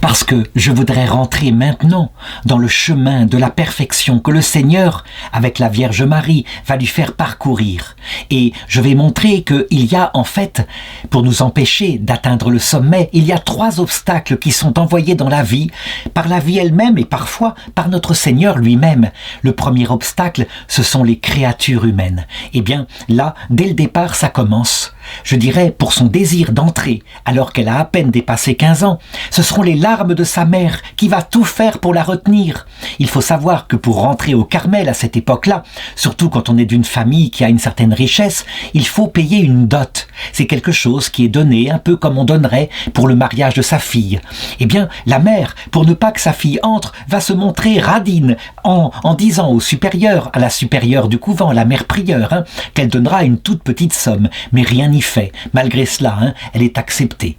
A: Parce que je voudrais rentrer maintenant dans le chemin de la perfection que le Seigneur, avec la Vierge Marie, va lui faire parcourir. Et je vais montrer qu'il y a en fait, pour nous empêcher d'atteindre le sommet, il y a 3 obstacles qui sont envoyés dans la vie, par la vie elle-même et parfois par notre Seigneur lui-même. Le premier obstacle, ce sont les créatures humaines. Eh bien, là, dès le départ, ça commence. Je dirais, pour son désir d'entrer, alors qu'elle a à peine dépassé 15 ans, ce seront les larmes de sa mère qui va tout faire pour la retenir. Il faut savoir que pour rentrer au Carmel à cette époque-là, surtout quand on est d'une famille qui a une certaine richesse, il faut payer une dot. C'est quelque chose qui est donné un peu comme on donnerait pour le mariage de sa fille. Eh bien, la mère, pour ne pas que sa fille entre, va se montrer radine en disant au supérieur, à la supérieure du couvent, la mère prieure, qu'elle donnera une toute petite somme, mais rien n'y fait. Malgré cela, elle est acceptée.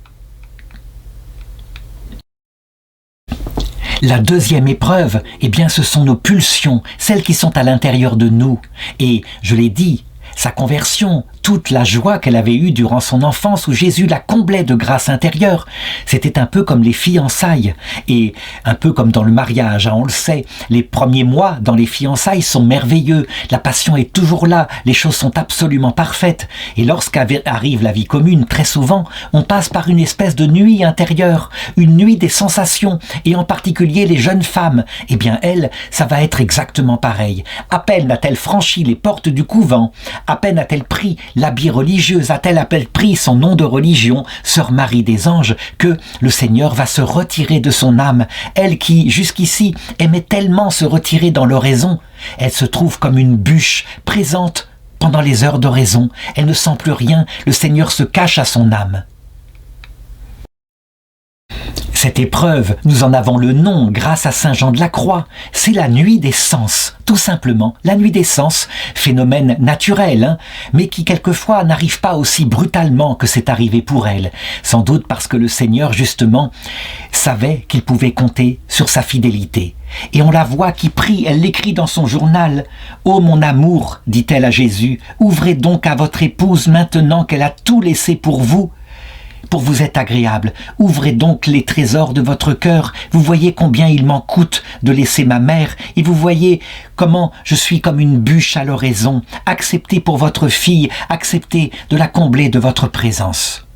A: La deuxième épreuve, eh bien, ce sont nos pulsions, celles qui sont à l'intérieur de nous. Et, je l'ai dit, sa conversion, toute la joie qu'elle avait eue durant son enfance où Jésus la comblait de grâce intérieure. C'était un peu comme les fiançailles et un peu comme dans le mariage, hein, on le sait. Les premiers mois dans les fiançailles sont merveilleux, la passion est toujours là, les choses sont absolument parfaites. Et lorsqu'arrive la vie commune, très souvent, on passe par une espèce de nuit intérieure, une nuit des sensations, et en particulier les jeunes femmes. Eh bien elles, ça va être exactement pareil. À peine a-t-elle franchi les portes du couvent, à peine a-t-elle pris l'habit religieux, a-t-elle pris son nom de religion, Sœur Marie des Anges, que le Seigneur va se retirer de son âme. Elle qui, jusqu'ici, aimait tellement se retirer dans l'oraison, elle se trouve comme une bûche présente pendant les heures d'oraison. Elle ne sent plus rien, le Seigneur se cache à son âme. Cette épreuve, nous en avons le nom grâce à saint Jean de la Croix. C'est la nuit des sens, tout simplement. La nuit des sens, phénomène naturel, hein, mais qui quelquefois n'arrive pas aussi brutalement que c'est arrivé pour elle. Sans doute parce que le Seigneur, justement, savait qu'il pouvait compter sur sa fidélité. Et on la voit qui prie, elle l'écrit dans son journal. « Ô mon amour, dit-elle à Jésus, ouvrez donc à votre épouse maintenant qu'elle a tout laissé pour vous être agréable. Ouvrez donc les trésors de votre cœur. Vous voyez combien il m'en coûte de laisser ma mère, et vous voyez comment je suis comme une bûche à l'oraison. Acceptez pour votre fille, acceptez de la combler de votre présence. »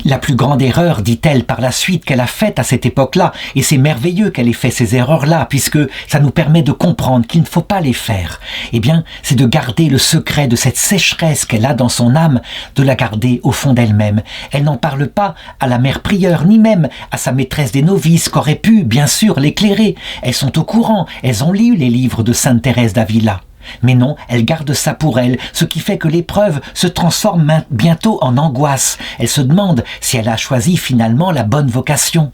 A: La plus grande erreur, dit-elle par la suite, qu'elle a faite à cette époque-là, et c'est merveilleux qu'elle ait fait ces erreurs-là, puisque ça nous permet de comprendre qu'il ne faut pas les faire, eh bien, c'est de garder le secret de cette sécheresse qu'elle a dans son âme, de la garder au fond d'elle-même. Elle n'en parle pas à la mère prieure, ni même à sa maîtresse des novices, qu'aurait pu, bien sûr, l'éclairer. Elles sont au courant, elles ont lu les livres de Sainte Thérèse d'Avila. Mais non, elle garde ça pour elle, ce qui fait que l'épreuve se transforme bientôt en angoisse. Elle se demande si elle a choisi finalement la bonne vocation.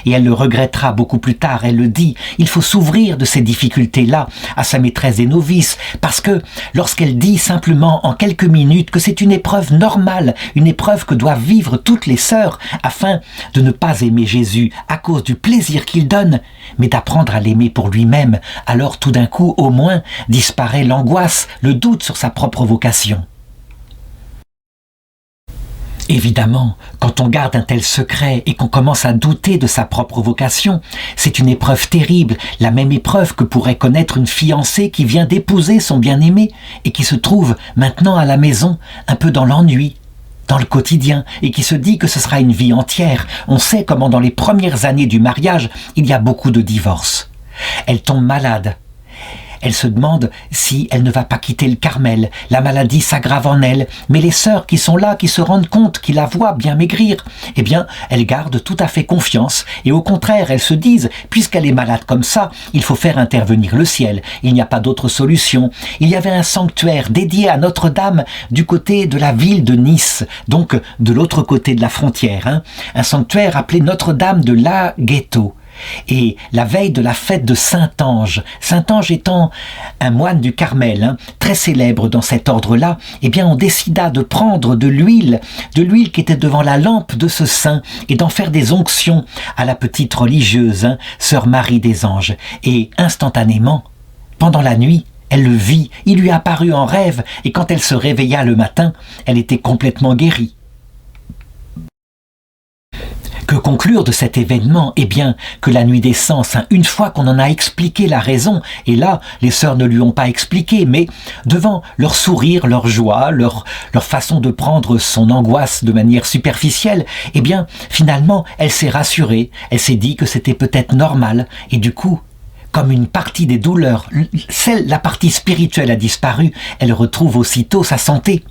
A: Et elle le regrettera beaucoup plus tard, elle le dit, il faut s'ouvrir de ces difficultés-là à sa maîtresse des novices, parce que lorsqu'elle dit simplement en quelques minutes que c'est une épreuve normale, une épreuve que doivent vivre toutes les sœurs, afin de ne pas aimer Jésus à cause du plaisir qu'il donne, mais d'apprendre à l'aimer pour lui-même, alors tout d'un coup, au moins, disparaît l'angoisse, le doute sur sa propre vocation. Évidemment, quand on garde un tel secret et qu'on commence à douter de sa propre vocation, c'est une épreuve terrible, la même épreuve que pourrait connaître une fiancée qui vient d'épouser son bien-aimé et qui se trouve maintenant à la maison, un peu dans l'ennui, dans le quotidien, et qui se dit que ce sera une vie entière. On sait comment dans les premières années du mariage, il y a beaucoup de divorces. Elle tombe malade. Elle se demande si elle ne va pas quitter le Carmel. La maladie s'aggrave en elle, mais les sœurs qui sont là, qui se rendent compte, qui la voient bien maigrir, eh bien, elles gardent tout à fait confiance. Et au contraire, elles se disent, puisqu'elle est malade comme ça, il faut faire intervenir le ciel. Il n'y a pas d'autre solution. Il y avait un sanctuaire dédié à Notre-Dame du côté de la ville de Nice, donc de l'autre côté de la frontière. Hein. Un sanctuaire appelé Notre-Dame de Laghetto. Et la veille de la fête de Saint-Ange étant un moine du Carmel, hein, très célèbre dans cet ordre-là, eh bien on décida de prendre de l'huile qui était devant la lampe de ce saint, et d'en faire des onctions à la petite religieuse, hein, Sœur Marie des Anges. Et instantanément, pendant la nuit, elle le vit, il lui apparut en rêve, et quand elle se réveilla le matin, elle était complètement guérie. Que conclure de cet événement? Eh bien, que la nuit des sens, hein, une fois qu'on en a expliqué la raison, et là, les sœurs ne lui ont pas expliqué, mais devant leur sourire, leur joie, leur façon de prendre son angoisse de manière superficielle, eh bien, finalement, elle s'est rassurée, elle s'est dit que c'était peut-être normal, et du coup, comme une partie des douleurs, la partie spirituelle a disparu, elle retrouve aussitôt sa santé.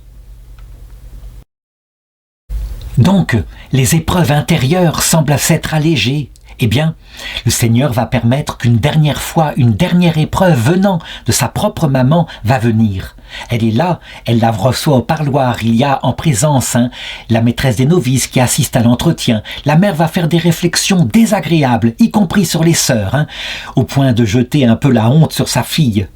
A: Donc, les épreuves intérieures semblent s'être allégées. Eh bien, le Seigneur va permettre qu'une dernière fois, une dernière épreuve venant de sa propre maman va venir. Elle est là, elle la reçoit au parloir, il y a en présence la maîtresse des novices qui assiste à l'entretien. La mère va faire des réflexions désagréables, y compris sur les sœurs, au point de jeter un peu la honte sur sa fille.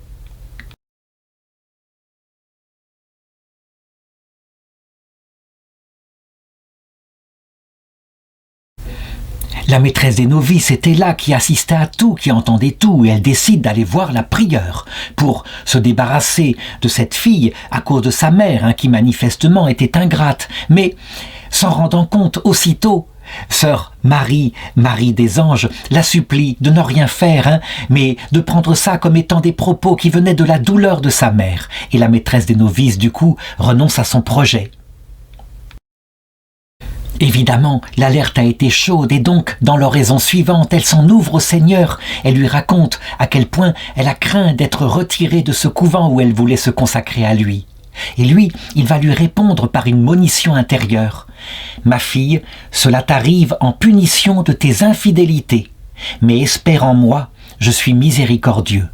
A: La maîtresse des novices était là, qui assistait à tout, qui entendait tout, et elle décide d'aller voir la prieure pour se débarrasser de cette fille à cause de sa mère, qui manifestement était ingrate. Mais, s'en rendant compte aussitôt, sœur Marie, Marie des anges, la supplie de ne rien faire, mais de prendre ça comme étant des propos qui venaient de la douleur de sa mère. Et la maîtresse des novices, du coup, renonce à son projet. Évidemment, l'alerte a été chaude et donc, dans l'oraison suivante, elle s'en ouvre au Seigneur. Elle lui raconte à quel point elle a craint d'être retirée de ce couvent où elle voulait se consacrer à lui. Et lui, il va lui répondre par une monition intérieure. « Ma fille, cela t'arrive en punition de tes infidélités, mais espère en moi, je suis miséricordieux. »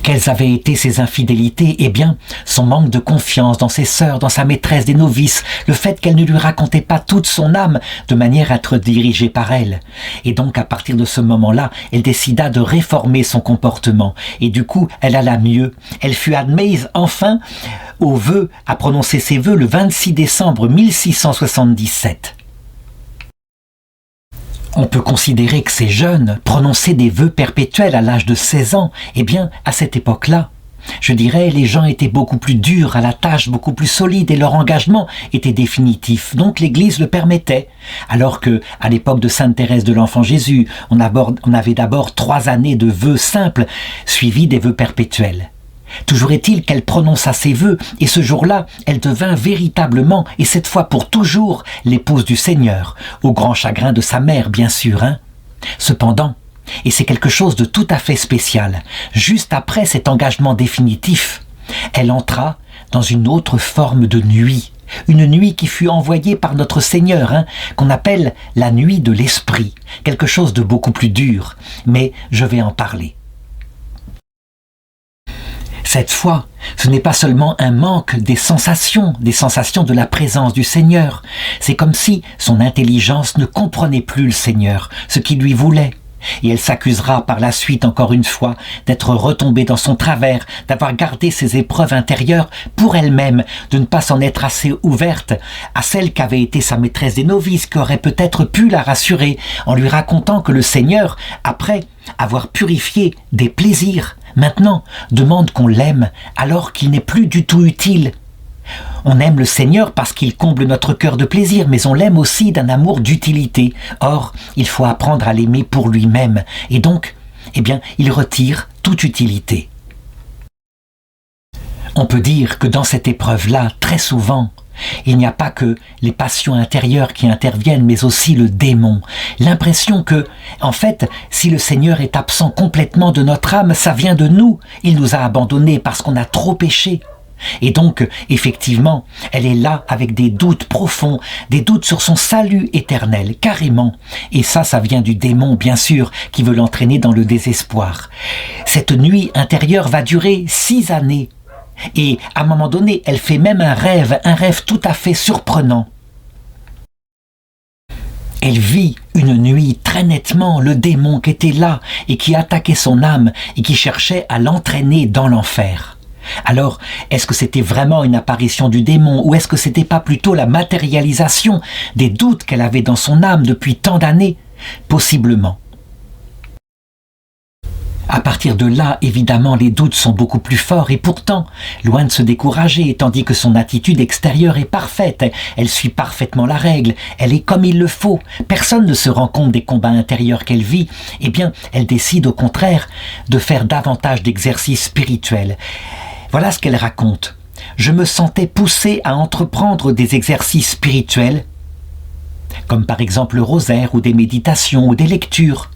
A: Quelles avaient été ses infidélités? Eh bien, son manque de confiance dans ses sœurs, dans sa maîtresse des novices, le fait qu'elle ne lui racontait pas toute son âme de manière à être dirigée par elle. Et donc, à partir de ce moment-là, elle décida de réformer son comportement. Et du coup, elle alla mieux. Elle fut admise enfin aux vœux, à prononcer ses vœux le 26 décembre 1677. On peut considérer que ces jeunes prononçaient des vœux perpétuels à l'âge de 16 ans. Eh bien, à cette époque-là, je dirais, les gens étaient beaucoup plus durs à la tâche, beaucoup plus solides et leur engagement était définitif. Donc l'Église le permettait. Alors que, à l'époque de Sainte Thérèse de l'Enfant Jésus, on avait d'abord 3 années de vœux simples, suivis des vœux perpétuels. Toujours est-il qu'elle prononça ses vœux, et ce jour-là, elle devint véritablement, et cette fois pour toujours, l'épouse du Seigneur, au grand chagrin de sa mère, bien sûr. Cependant, et c'est quelque chose de tout à fait spécial, juste après cet engagement définitif, elle entra dans une autre forme de nuit, une nuit qui fut envoyée par notre Seigneur, qu'on appelle la nuit de l'esprit, quelque chose de beaucoup plus dur, mais je vais en parler. Cette fois, ce n'est pas seulement un manque des sensations de la présence du Seigneur. C'est comme si son intelligence ne comprenait plus le Seigneur, ce qu'il lui voulait. Et elle s'accusera par la suite encore une fois d'être retombée dans son travers, d'avoir gardé ses épreuves intérieures pour elle-même, de ne pas s'en être assez ouverte à celle qu'avait été sa maîtresse des novices, qui aurait peut-être pu la rassurer en lui racontant que le Seigneur, après avoir purifié des plaisirs, maintenant demande qu'on l'aime alors qu'il n'est plus du tout utile. On aime le Seigneur parce qu'il comble notre cœur de plaisir, mais on l'aime aussi d'un amour d'utilité. Or, il faut apprendre à l'aimer pour lui-même, et donc, il retire toute utilité. On peut dire que dans cette épreuve-là, très souvent, il n'y a pas que les passions intérieures qui interviennent, mais aussi le démon. L'impression que, en fait, si le Seigneur est absent complètement de notre âme, ça vient de nous. Il nous a abandonnés parce qu'on a trop péché. Et donc, effectivement, elle est là avec des doutes profonds, des doutes sur son salut éternel, carrément. Et ça vient du démon, bien sûr, qui veut l'entraîner dans le désespoir. Cette nuit intérieure va durer 6 années. Et à un moment donné, elle fait même un rêve tout à fait surprenant. Elle vit une nuit très nettement le démon qui était là et qui attaquait son âme et qui cherchait à l'entraîner dans l'enfer. Alors, est-ce que c'était vraiment une apparition du démon ou est-ce que c'était pas plutôt la matérialisation des doutes qu'elle avait dans son âme depuis tant d'années? Possiblement. À partir de là, évidemment, les doutes sont beaucoup plus forts et pourtant, loin de se décourager, tandis que son attitude extérieure est parfaite, elle suit parfaitement la règle, elle est comme il le faut, personne ne se rend compte des combats intérieurs qu'elle vit, elle décide au contraire de faire davantage d'exercices spirituels. Voilà ce qu'elle raconte. Je me sentais poussée à entreprendre des exercices spirituels, comme par exemple le rosaire ou des méditations ou des lectures.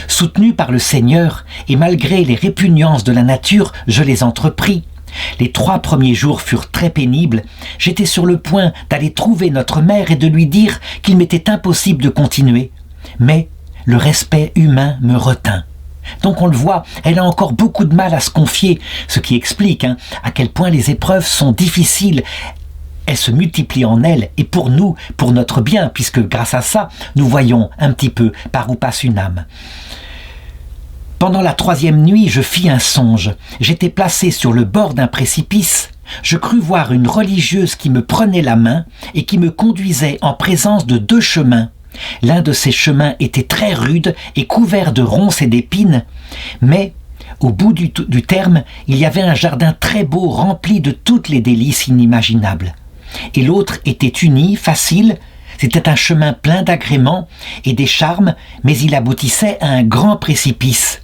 A: Soutenu par le Seigneur, et malgré les répugnances de la nature, je les entrepris. Les 3 premiers jours furent très pénibles. J'étais sur le point d'aller trouver notre mère et de lui dire qu'il m'était impossible de continuer. Mais le respect humain me retint. Donc on le voit, elle a encore beaucoup de mal à se confier, ce qui explique à quel point les épreuves sont difficiles. Elles se multiplient en elle et pour nous, pour notre bien, puisque grâce à ça, nous voyons un petit peu par où passe une âme. Pendant la 3e nuit, je fis un songe. J'étais placé sur le bord d'un précipice je crus voir une religieuse qui me prenait la main et qui me conduisait en présence de 2 chemins. L'un de ces chemins était très rude et couvert de ronces et d'épines, mais au bout du terme, il y avait un jardin très beau rempli de toutes les délices inimaginables. Et l'autre était uni, facile, c'était un chemin plein d'agréments et des charmes, mais il aboutissait à un grand précipice.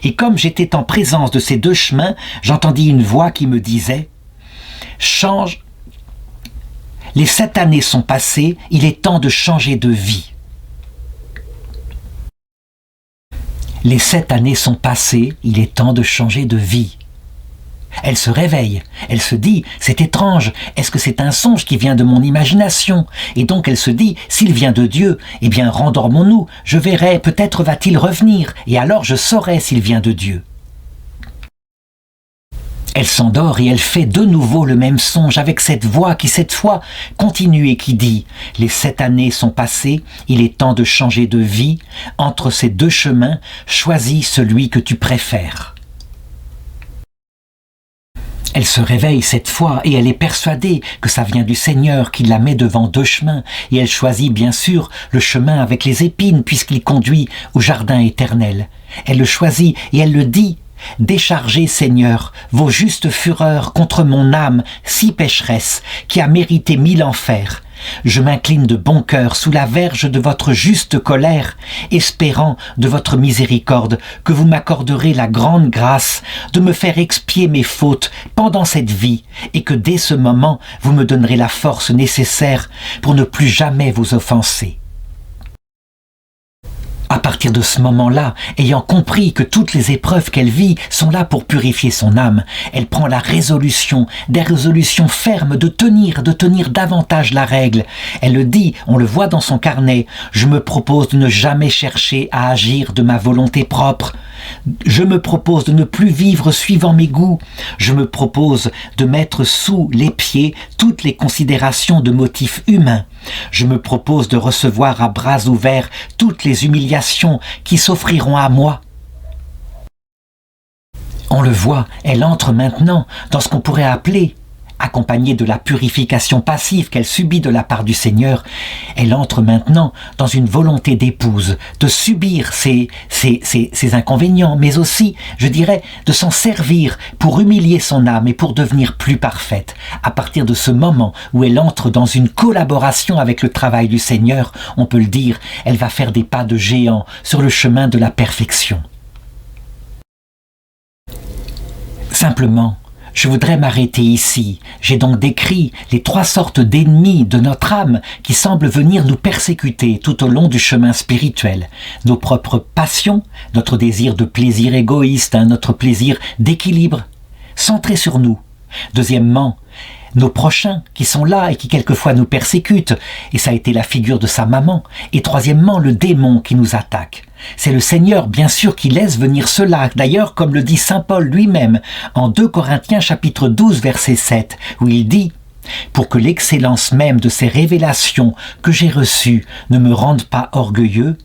A: Et comme j'étais en présence de ces 2 chemins, j'entendis une voix qui me disait « Change. Les 7 années sont passées, il est temps de changer de vie. » Les 7 années sont passées, il est temps de changer de vie. Elle se réveille, elle se dit « C'est étrange, est-ce que c'est un songe qui vient de mon imagination ?» Et donc elle se dit « S'il vient de Dieu, eh bien rendormons-nous, je verrai, peut-être va-t-il revenir, et alors je saurai s'il vient de Dieu. » Elle s'endort et elle fait de nouveau le même songe avec cette voix qui cette fois continue et qui dit « Les 7 années sont passées, il est temps de changer de vie, entre ces 2 chemins, choisis celui que tu préfères. » Elle se réveille cette fois et elle est persuadée que ça vient du Seigneur qui la met devant 2 chemins et elle choisit bien sûr le chemin avec les épines puisqu'il conduit au jardin éternel. Elle le choisit et elle le dit « Déchargez, Seigneur, vos justes fureurs contre mon âme si pécheresse qui a mérité 1000 enfers. Je m'incline de bon cœur sous la verge de votre juste colère, espérant de votre miséricorde que vous m'accorderez la grande grâce de me faire expier mes fautes pendant cette vie et que dès ce moment vous me donnerez la force nécessaire pour ne plus jamais vous offenser. » À partir de ce moment-là, ayant compris que toutes les épreuves qu'elle vit sont là pour purifier son âme, elle prend la résolution, des résolutions fermes de tenir davantage la règle. Elle le dit, on le voit dans son carnet, « Je me propose de ne jamais chercher à agir de ma volonté propre. Je me propose de ne plus vivre suivant mes goûts. Je me propose de mettre sous les pieds toutes les considérations de motifs humains. Je me propose de recevoir à bras ouverts toutes les humiliations qui s'offriront à moi. » On le voit, elle entre maintenant dans ce qu'on pourrait appeler, accompagnée de la purification passive qu'elle subit de la part du Seigneur, elle entre maintenant dans une volonté d'épouse, de subir ses inconvénients, mais aussi, je dirais, de s'en servir pour humilier son âme et pour devenir plus parfaite. À partir de ce moment où elle entre dans une collaboration avec le travail du Seigneur, on peut le dire, elle va faire des pas de géant sur le chemin de la perfection. Simplement, je voudrais m'arrêter ici. J'ai donc décrit les 3 sortes d'ennemis de notre âme qui semblent venir nous persécuter tout au long du chemin spirituel. Nos propres passions, notre désir de plaisir égoïste, notre plaisir d'équilibre, centré sur nous. Deuxièmement, nos prochains qui sont là et qui quelquefois nous persécutent, et ça a été la figure de sa maman. Et troisièmement, le démon qui nous attaque. C'est le Seigneur, bien sûr, qui laisse venir cela. D'ailleurs, comme le dit saint Paul lui-même, en 2 Corinthiens chapitre 12, verset 7, où il dit « Pour que l'excellence même de ces révélations que j'ai reçues ne me rende pas orgueilleux,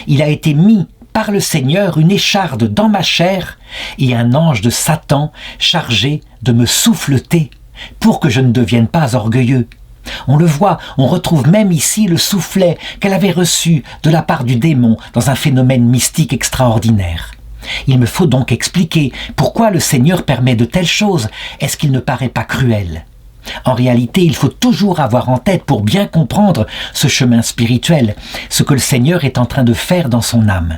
A: il a été mis par le Seigneur une écharde dans ma chair et un ange de Satan chargé de me souffleter pour que je ne devienne pas orgueilleux. » On le voit, on retrouve même ici le soufflet qu'elle avait reçu de la part du démon dans un phénomène mystique extraordinaire. Il me faut donc expliquer pourquoi le Seigneur permet de telles choses. Est-ce qu'il ne paraît pas cruel ? En réalité, il faut toujours avoir en tête pour bien comprendre ce chemin spirituel, ce que le Seigneur est en train de faire dans son âme.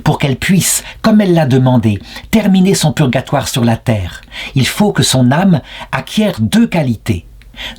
A: Pour qu'elle puisse, comme elle l'a demandé, terminer son purgatoire sur la terre, il faut que son âme acquiert 2 qualités.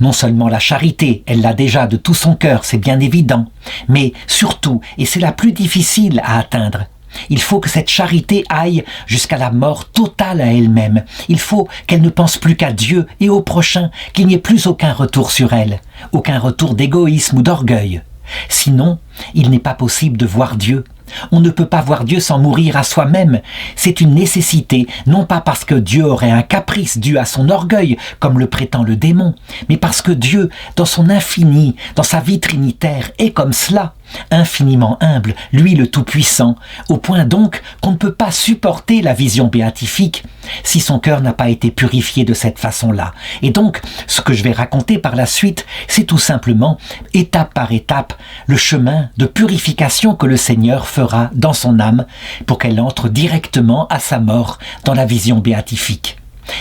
A: Non seulement la charité, elle l'a déjà de tout son cœur, c'est bien évident, mais surtout, et c'est la plus difficile à atteindre, il faut que cette charité aille jusqu'à la mort totale à elle-même. Il faut qu'elle ne pense plus qu'à Dieu et au prochain, qu'il n'y ait plus aucun retour sur elle, aucun retour d'égoïsme ou d'orgueil. Sinon, il n'est pas possible de voir Dieu. On ne peut pas voir Dieu sans mourir à soi-même. C'est une nécessité, non pas parce que Dieu aurait un caprice dû à son orgueil, comme le prétend le démon, mais parce que Dieu, dans son infini, dans sa vie trinitaire, est comme cela. infiniment humble, lui le Tout-Puissant, au point donc qu'on ne peut pas supporter la vision béatifique si son cœur n'a pas été purifié de cette façon-là. Et donc, ce que je vais raconter par la suite, c'est tout simplement, étape par étape, le chemin de purification que le Seigneur fera dans son âme pour qu'elle entre directement à sa mort dans la vision béatifique.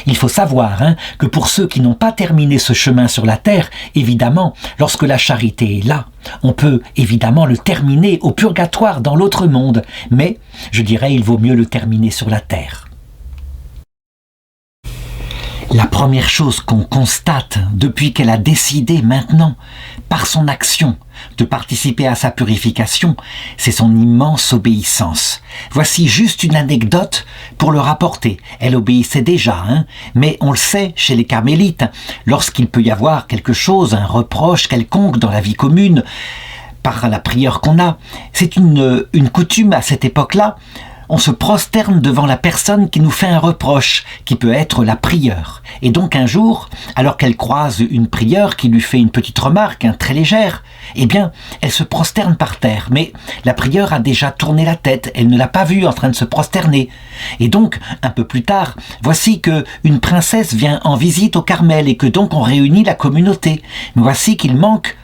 A: Il faut savoir que pour ceux qui n'ont pas terminé ce chemin sur la terre, évidemment, lorsque la charité est là, on peut évidemment le terminer au purgatoire dans l'autre monde, mais je dirais il vaut mieux le terminer sur la terre. La première chose qu'on constate depuis qu'elle a décidé maintenant, par son action, de participer à sa purification, c'est son immense obéissance. Voici juste une anecdote pour le rapporter. Elle obéissait déjà, mais on le sait chez les carmélites, lorsqu'il peut y avoir quelque chose, un reproche quelconque dans la vie commune, par la prière qu'on a, c'est une coutume à cette époque-là. On se prosterne devant la personne qui nous fait un reproche, qui peut être la prieure. Et donc un jour, alors qu'elle croise une prieure qui lui fait une petite remarque, très légère, eh bien, elle se prosterne par terre. Mais la prieure a déjà tourné la tête, elle ne l'a pas vue en train de se prosterner. Et donc, un peu plus tard, voici qu'une princesse vient en visite au Carmel et que donc on réunit la communauté. Mais voici qu'il manque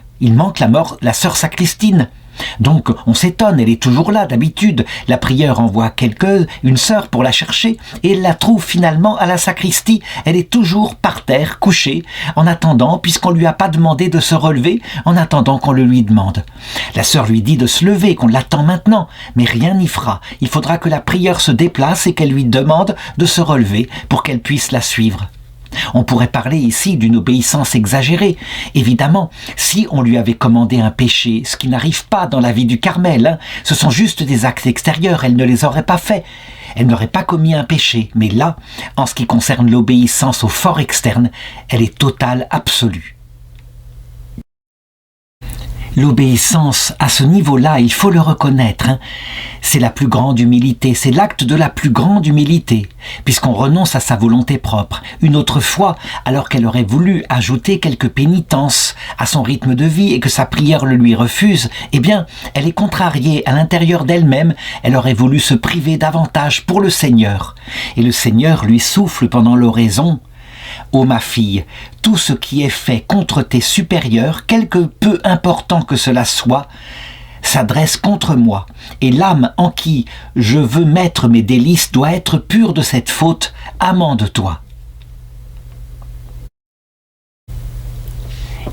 A: la sœur Sacristine. Donc on s'étonne, elle est toujours là d'habitude. La prieure envoie une sœur pour la chercher et elle la trouve finalement à la sacristie. Elle est toujours par terre, couchée, en attendant, puisqu'on lui a pas demandé de se relever, en attendant qu'on le lui demande. La sœur lui dit de se lever, qu'on l'attend maintenant, mais rien n'y fera. Il faudra que la prieure se déplace et qu'elle lui demande de se relever pour qu'elle puisse la suivre. On pourrait parler ici d'une obéissance exagérée. Évidemment, si on lui avait commandé un péché, ce qui n'arrive pas dans la vie du Carmel, ce sont juste des actes extérieurs, elle ne les aurait pas faits. Elle n'aurait pas commis un péché. Mais là, en ce qui concerne l'obéissance au fort externe, elle est totale, absolue. L'obéissance, à ce niveau-là, il faut le reconnaître, c'est la plus grande humilité, c'est l'acte de la plus grande humilité, puisqu'on renonce à sa volonté propre. Une autre fois, alors qu'elle aurait voulu ajouter quelques pénitences à son rythme de vie et que sa prière le lui refuse, eh bien, elle est contrariée à l'intérieur d'elle-même, elle aurait voulu se priver davantage pour le Seigneur. Et le Seigneur lui souffle pendant l'oraison: « Ô ma fille, tout ce qui est fait contre tes supérieurs, quelque peu important que cela soit, s'adresse contre moi, et l'âme en qui je veux mettre mes délices doit être pure de cette faute, amende-toi. »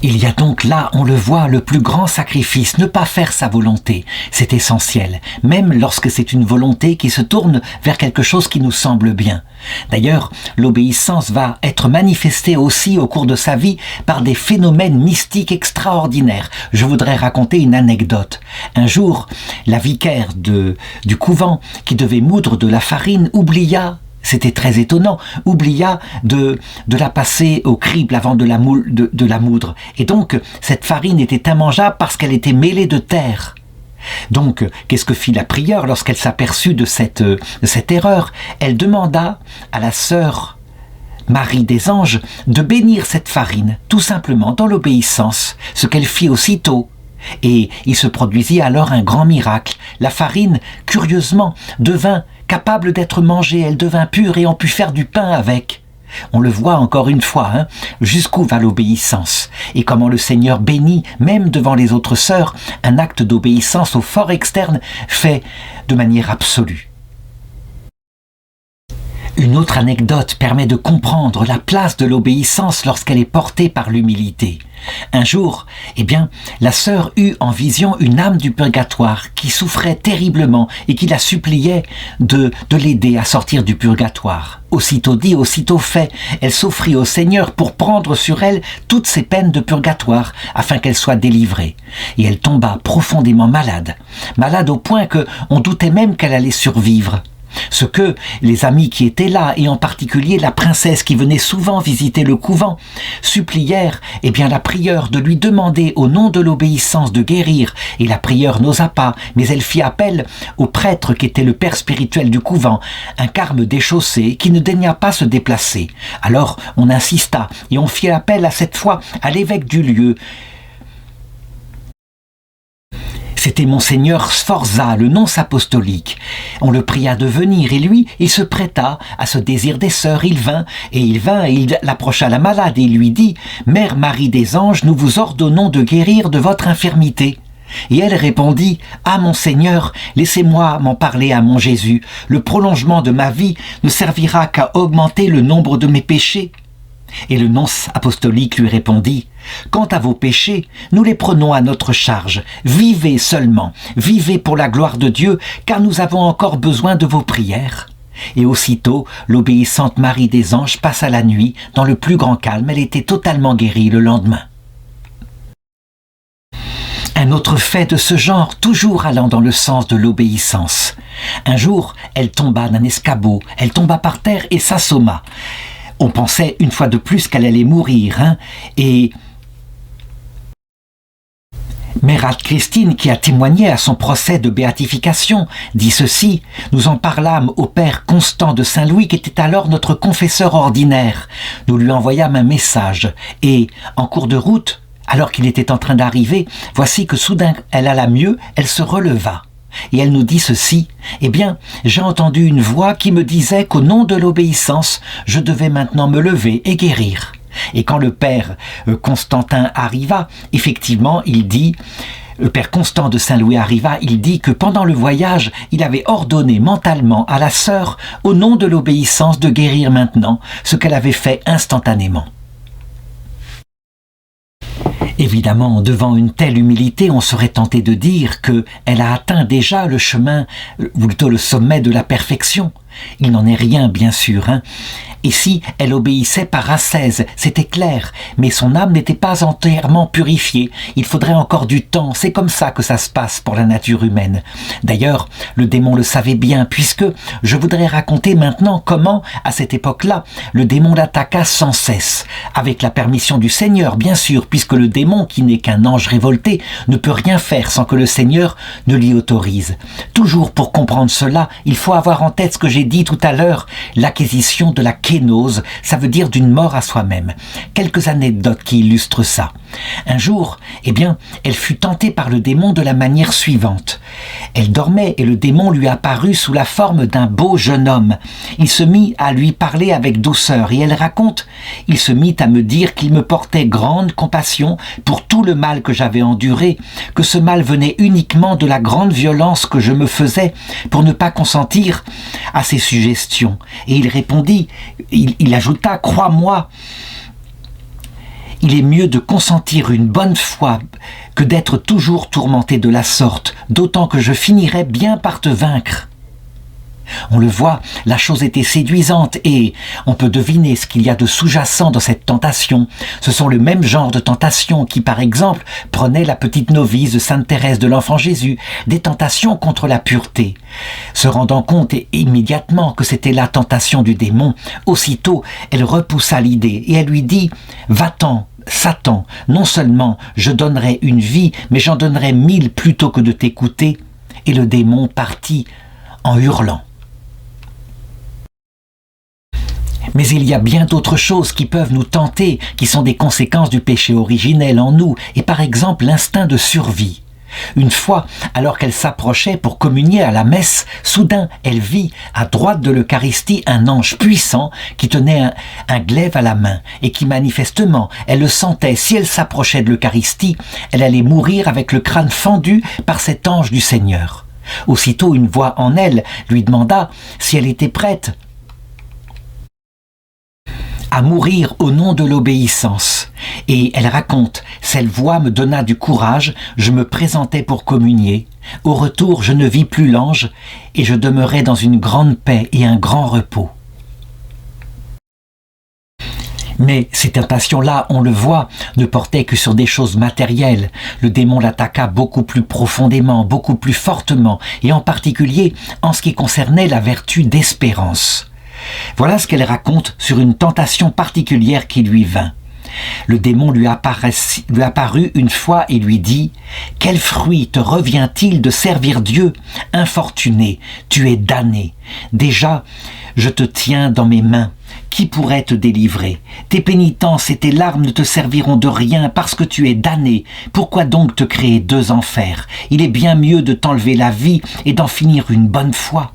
A: Il y a donc là, on le voit, le plus grand sacrifice, ne pas faire sa volonté, c'est essentiel, même lorsque c'est une volonté qui se tourne vers quelque chose qui nous semble bien. D'ailleurs, l'obéissance va être manifestée aussi au cours de sa vie par des phénomènes mystiques extraordinaires. Je voudrais raconter une anecdote. Un jour, la vicaire du couvent qui devait moudre de la farine oublia, c'était très étonnant, oublia de la passer au crible avant de la moudre. Et donc, cette farine était immangeable parce qu'elle était mêlée de terre. Donc, qu'est-ce que fit la prieure lorsqu'elle s'aperçut de cette erreur? Elle demanda à la sœur Marie des Anges de bénir cette farine, tout simplement dans l'obéissance, ce qu'elle fit aussitôt. Et il se produisit alors un grand miracle. La farine, curieusement, devint capable d'être mangée, elle devint pure et on put faire du pain avec. On le voit encore une fois, jusqu'où va l'obéissance, et comment le Seigneur bénit, même devant les autres sœurs, un acte d'obéissance au fort externe fait de manière absolue. Une autre anecdote permet de comprendre la place de l'obéissance lorsqu'elle est portée par l'humilité. Un jour, la sœur eut en vision une âme du purgatoire qui souffrait terriblement et qui la suppliait de l'aider à sortir du purgatoire. Aussitôt dit, aussitôt fait, elle s'offrit au Seigneur pour prendre sur elle toutes ses peines de purgatoire afin qu'elle soit délivrée. Et elle tomba profondément malade au point qu'on doutait même qu'elle allait survivre. Ce que les amis qui étaient là, et en particulier la princesse qui venait souvent visiter le couvent, supplièrent la prieure de lui demander au nom de l'obéissance de guérir, et la prieure n'osa pas, mais elle fit appel au prêtre qui était le père spirituel du couvent, un carme déchaussé qui ne daigna pas se déplacer. Alors on insista, et on fit appel à cette fois à l'évêque du lieu. C'était Monseigneur Sforza, le nonce apostolique. On le pria de venir et lui, il se prêta à ce désir des sœurs. Il vint et il approcha la malade et il lui dit « Mère Marie des Anges, nous vous ordonnons de guérir de votre infirmité. » Et elle répondit « Ah, Monseigneur, laissez-moi m'en parler à mon Jésus. Le prolongement de ma vie ne servira qu'à augmenter le nombre de mes péchés. » Et le nonce apostolique lui répondit « Quant à vos péchés, nous les prenons à notre charge. Vivez seulement, vivez pour la gloire de Dieu, car nous avons encore besoin de vos prières. » Et aussitôt, l'obéissante Marie des Anges passa la nuit dans le plus grand calme. Elle était totalement guérie le lendemain. Un autre fait de ce genre, toujours allant dans le sens de l'obéissance. Un jour, elle tomba d'un escabeau, elle tomba par terre et s'assomma. On pensait une fois de plus qu'elle allait mourir, et Mère Christine, qui a témoigné à son procès de béatification, dit ceci: « Nous en parlâmes au père Constant de Saint-Louis, qui était alors notre confesseur ordinaire. Nous lui envoyâmes un message, et, en cours de route, alors qu'il était en train d'arriver, voici que soudain elle alla mieux, elle se releva. Et elle nous dit ceci: « Eh bien, j'ai entendu une voix qui me disait qu'au nom de l'obéissance, je devais maintenant me lever et guérir. » Et quand le père Constantin arriva, effectivement, le père Constant de Saint-Louis arriva, il dit que pendant le voyage, il avait ordonné mentalement à la sœur, au nom de l'obéissance, de guérir maintenant, ce qu'elle avait fait instantanément. Évidemment, devant une telle humilité, on serait tenté de dire qu'elle a atteint déjà le chemin, ou plutôt le sommet de la perfection. Il n'en est rien, bien sûr. Et si elle obéissait par ascèse, c'était clair, mais son âme n'était pas entièrement purifiée. Il faudrait encore du temps, c'est comme ça que ça se passe pour la nature humaine. D'ailleurs, le démon le savait bien, puisque je voudrais raconter maintenant comment, à cette époque-là, le démon l'attaqua sans cesse, avec la permission du Seigneur, bien sûr, puisque le démon, qui n'est qu'un ange révolté, ne peut rien faire sans que le Seigneur ne l'y autorise. Toujours pour comprendre cela, il faut avoir en tête ce que j'ai dit tout à l'heure, l'acquisition de la kénose, ça veut dire d'une mort à soi-même. Quelques anecdotes qui illustrent ça. Un jour, elle fut tentée par le démon de la manière suivante. Elle dormait et le démon lui apparut sous la forme d'un beau jeune homme. Il se mit à lui parler avec douceur et elle raconte: « Il se mit à me dire qu'il me portait grande compassion pour tout le mal que j'avais enduré, que ce mal venait uniquement de la grande violence que je me faisais pour ne pas consentir à ses suggestions. » Et il répondit, il ajouta: « Crois-moi, il est mieux de consentir une bonne fois que d'être toujours tourmenté de la sorte, d'autant que je finirai bien par te vaincre. » On le voit, la chose était séduisante et on peut deviner ce qu'il y a de sous-jacent dans cette tentation. Ce sont le même genre de tentations qui, par exemple, prenaient la petite novice de Sainte Thérèse de l'Enfant Jésus, des tentations contre la pureté. Se rendant compte immédiatement que c'était la tentation du démon, aussitôt elle repoussa l'idée et elle lui dit: « Va-t'en, Satan, non seulement je donnerai une vie, mais j'en donnerai 1000 plutôt que de t'écouter. » Et le démon partit en hurlant. Mais il y a bien d'autres choses qui peuvent nous tenter, qui sont des conséquences du péché originel en nous, et par exemple l'instinct de survie. Une fois, alors qu'elle s'approchait pour communier à la messe, soudain elle vit à droite de l'Eucharistie un ange puissant qui tenait un glaive à la main et qui manifestement, elle le sentait, si elle s'approchait de l'Eucharistie, elle allait mourir avec le crâne fendu par cet ange du Seigneur. Aussitôt une voix en elle lui demanda si elle était prête à mourir au nom de l'obéissance. Et elle raconte: « Cette voix me donna du courage, je me présentai pour communier. Au retour, je ne vis plus l'ange, et je demeurai dans une grande paix et un grand repos. » Mais ces tentations-là, on le voit, ne portaient que sur des choses matérielles. Le démon l'attaqua beaucoup plus profondément, beaucoup plus fortement, et en particulier en ce qui concernait la vertu d'espérance. Voilà ce qu'elle raconte sur une tentation particulière qui lui vint. Le démon lui apparut une fois et lui dit: « Quel fruit te revient-il de servir Dieu? Infortuné, tu es damné. Déjà, je te tiens dans mes mains, qui pourrait te délivrer? Tes pénitences et tes larmes ne te serviront de rien parce que tu es damné. Pourquoi donc te créer deux enfers? Il est bien mieux de t'enlever la vie et d'en finir une bonne fois. »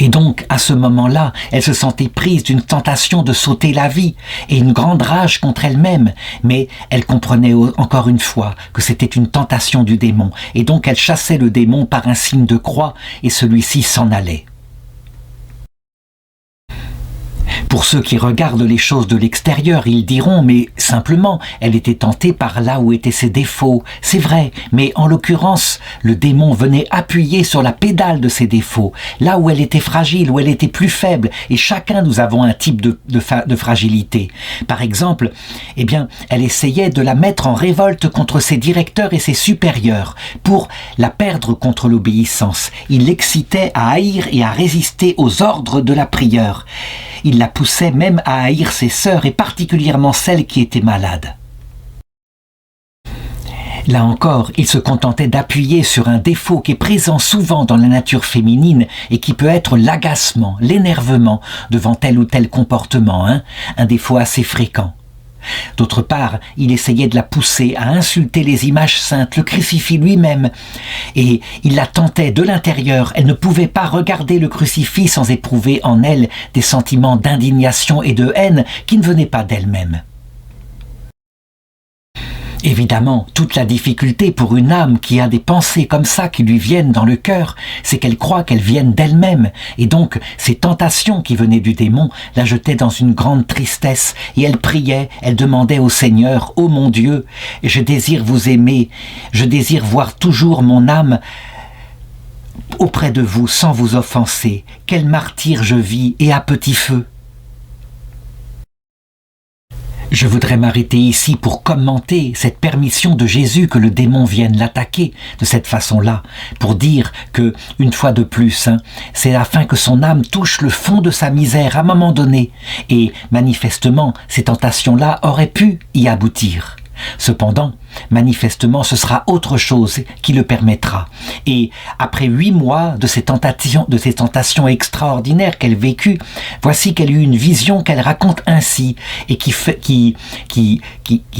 A: Et donc, à ce moment-là, elle se sentait prise d'une tentation de s'ôter la vie et une grande rage contre elle-même. Mais elle comprenait encore une fois que c'était une tentation du démon. Et donc, elle chassait le démon par un signe de croix et celui-ci s'en allait. Pour ceux qui regardent les choses de l'extérieur, ils diront « mais simplement, elle était tentée par là où étaient ses défauts. » C'est vrai, mais en l'occurrence, le démon venait appuyer sur la pédale de ses défauts, là où elle était fragile, où elle était plus faible, et chacun nous avons un type de fragilité. Par exemple, eh bien, elle essayait de la mettre en révolte contre ses directeurs et ses supérieurs, pour la perdre contre l'obéissance. Il l'excitait à haïr et à résister aux ordres de la prieure. Il la poussait même à haïr ses sœurs et particulièrement celles qui étaient malades. Là encore, il se contentait d'appuyer sur un défaut qui est présent souvent dans la nature féminine et qui peut être l'agacement, l'énervement devant tel ou tel comportement, un défaut assez fréquent. D'autre part, il essayait de la pousser à insulter les images saintes, le crucifix lui-même, et il la tentait de l'intérieur. Elle ne pouvait pas regarder le crucifix sans éprouver en elle des sentiments d'indignation et de haine qui ne venaient pas d'elle-même. Évidemment, toute la difficulté pour une âme qui a des pensées comme ça qui lui viennent dans le cœur, c'est qu'elle croit qu'elles viennent d'elle-même. Et donc, ces tentations qui venaient du démon la jetaient dans une grande tristesse. Et elle priait, elle demandait au Seigneur, « Ô mon Dieu, je désire vous aimer, je désire voir toujours mon âme auprès de vous sans vous offenser. Quel martyre je vis et à petit feu !» Je voudrais m'arrêter ici pour commenter cette permission de Jésus que le démon vienne l'attaquer de cette façon-là, pour dire que, une fois de plus, c'est afin que son âme touche le fond de sa misère à un moment donné, et manifestement, ces tentations-là auraient pu y aboutir. Cependant, manifestement, ce sera autre chose qui le permettra. Et après 8 mois de ces tentations extraordinaires qu'elle vécut, voici qu'elle eut une vision qu'elle raconte ainsi et qui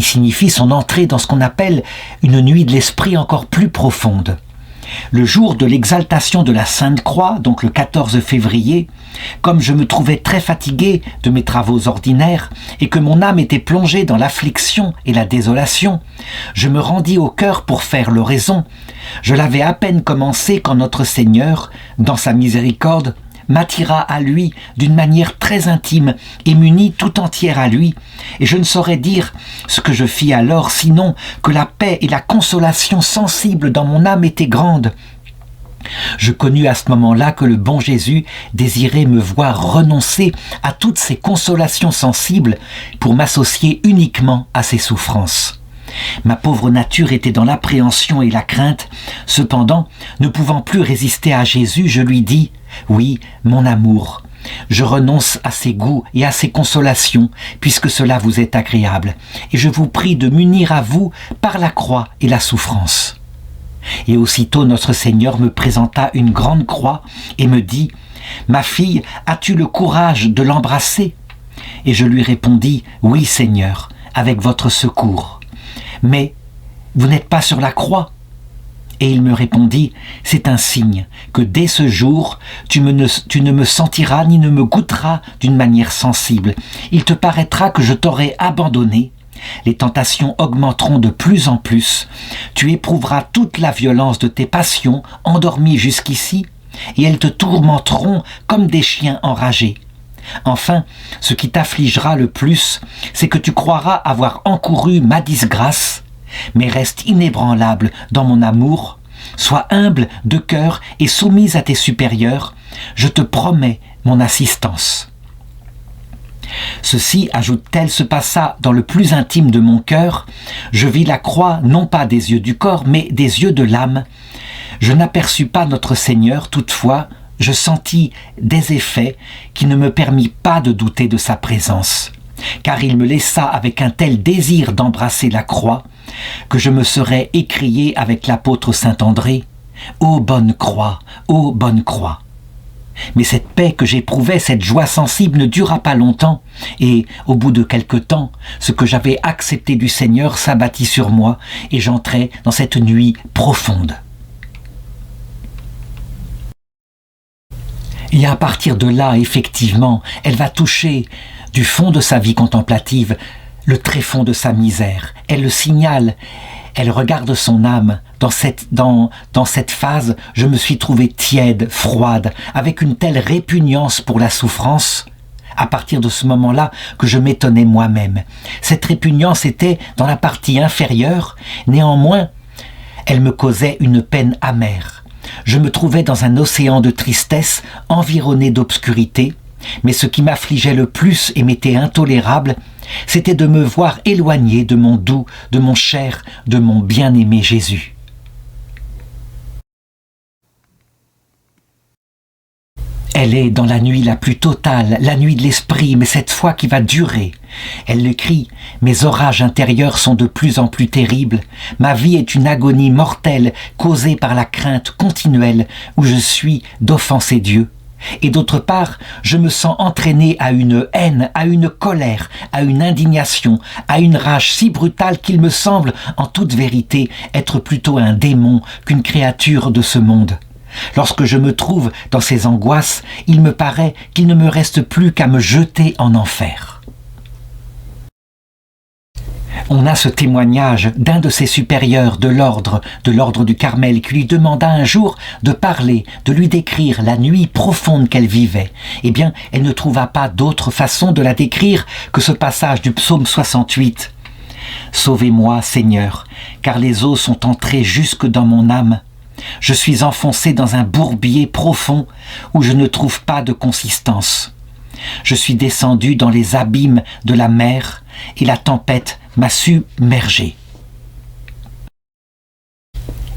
A: signifie son entrée dans ce qu'on appelle une nuit de l'esprit encore plus profonde. Le jour de l'exaltation de la Sainte Croix, donc le 14 février, comme je me trouvais très fatigué de mes travaux ordinaires et que mon âme était plongée dans l'affliction et la désolation, je me rendis au chœur pour faire l'oraison. Je l'avais à peine commencé quand notre Seigneur, dans sa miséricorde, m'attira à lui d'une manière très intime et m'unit tout entière à lui, et je ne saurais dire ce que je fis alors, sinon que la paix et la consolation sensible dans mon âme étaient grandes. Je connus à ce moment-là que le bon Jésus désirait me voir renoncer à toutes ces consolations sensibles pour m'associer uniquement à ses souffrances. Ma pauvre nature était dans l'appréhension et la crainte. Cependant, ne pouvant plus résister à Jésus, je lui dis « Oui, mon amour, je renonce à ces goûts et à ces consolations, puisque cela vous est agréable, et je vous prie de m'unir à vous par la croix et la souffrance. » Et aussitôt notre Seigneur me présenta une grande croix et me dit « Ma fille, as-tu le courage de l'embrasser ?» Et je lui répondis « Oui, Seigneur, avec votre secours. » « Mais vous n'êtes pas sur la croix ?» Et il me répondit « C'est un signe que dès ce jour, tu ne me sentiras ni ne me goûteras d'une manière sensible. Il te paraîtra que je t'aurai abandonné. Les tentations augmenteront de plus en plus. Tu éprouveras toute la violence de tes passions, endormies jusqu'ici, et elles te tourmenteront comme des chiens enragés. Enfin, ce qui t'affligera le plus, c'est que tu croiras avoir encouru ma disgrâce, mais reste inébranlable dans mon amour, sois humble de cœur et soumise à tes supérieurs, je te promets mon assistance. » Ceci, ajoute-t-elle, se passa dans le plus intime de mon cœur. Je vis la croix non pas des yeux du corps, mais des yeux de l'âme. Je n'aperçus pas notre Seigneur, toutefois, je sentis des effets qui ne me permit pas de douter de sa présence, car il me laissa avec un tel désir d'embrasser la croix que je me serais écrié avec l'apôtre Saint André « Ô bonne croix, ô bonne croix !» Mais cette paix que j'éprouvais, cette joie sensible ne dura pas longtemps, et au bout de quelque temps, ce que j'avais accepté du Seigneur s'abattit sur moi, et j'entrai dans cette nuit profonde. Et à partir de là, effectivement, elle va toucher du fond de sa vie contemplative le tréfonds de sa misère. Elle le signale, elle regarde son âme. Dans cette phase, je me suis trouvée tiède, froide, avec une telle répugnance pour la souffrance, à partir de ce moment-là, que je m'étonnais moi-même. Cette répugnance était dans la partie inférieure, néanmoins, elle me causait une peine amère. Je me trouvais dans un océan de tristesse, environné d'obscurité, mais ce qui m'affligeait le plus et m'était intolérable, c'était de me voir éloigné de mon doux, de mon cher, de mon bien-aimé Jésus. Elle est dans la nuit la plus totale, la nuit de l'esprit, mais cette fois qui va durer. Elle le crie, mes orages intérieurs sont de plus en plus terribles. Ma vie est une agonie mortelle causée par la crainte continuelle où je suis d'offenser Dieu. Et d'autre part, je me sens entraîné à une haine, à une colère, à une indignation, à une rage si brutale qu'il me semble, en toute vérité, être plutôt un démon qu'une créature de ce monde. Lorsque je me trouve dans ces angoisses, il me paraît qu'il ne me reste plus qu'à me jeter en enfer. On a ce témoignage d'un de ses supérieurs de l'ordre du Carmel, qui lui demanda un jour de parler, de lui décrire la nuit profonde qu'elle vivait. Eh bien, elle ne trouva pas d'autre façon de la décrire que ce passage du psaume 68. « Sauvez-moi, Seigneur, car les eaux sont entrées jusque dans mon âme. Je suis enfoncé dans un bourbier profond où je ne trouve pas de consistance. Je suis descendu dans les abîmes de la mer et la tempête m'a submergé. »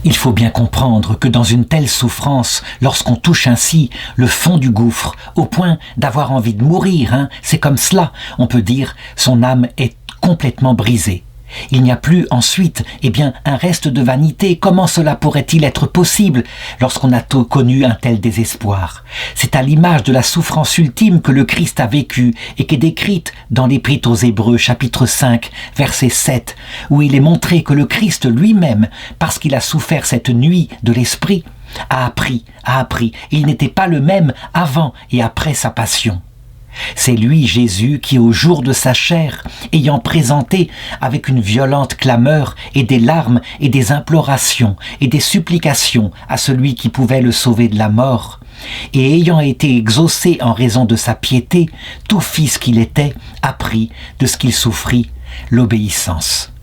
A: Il faut bien comprendre que dans une telle souffrance, lorsqu'on touche ainsi le fond du gouffre, au point d'avoir envie de mourir, c'est comme cela, on peut dire, son âme est complètement brisée. Il n'y a plus ensuite, un reste de vanité. Comment cela pourrait-il être possible lorsqu'on a connu un tel désespoir? C'est à l'image de la souffrance ultime que le Christ a vécue et qui est décrite dans l'Épître aux Hébreux, chapitre 5, verset 7, où il est montré que le Christ lui-même, parce qu'il a souffert cette nuit de l'esprit, a appris. Il n'était pas le même avant et après sa passion. C'est lui, Jésus, qui au jour de sa chair, ayant présenté avec une violente clameur et des larmes et des implorations et des supplications à celui qui pouvait le sauver de la mort, et ayant été exaucé en raison de sa piété, tout fils qu'il était, apprit de ce qu'il souffrit, l'obéissance.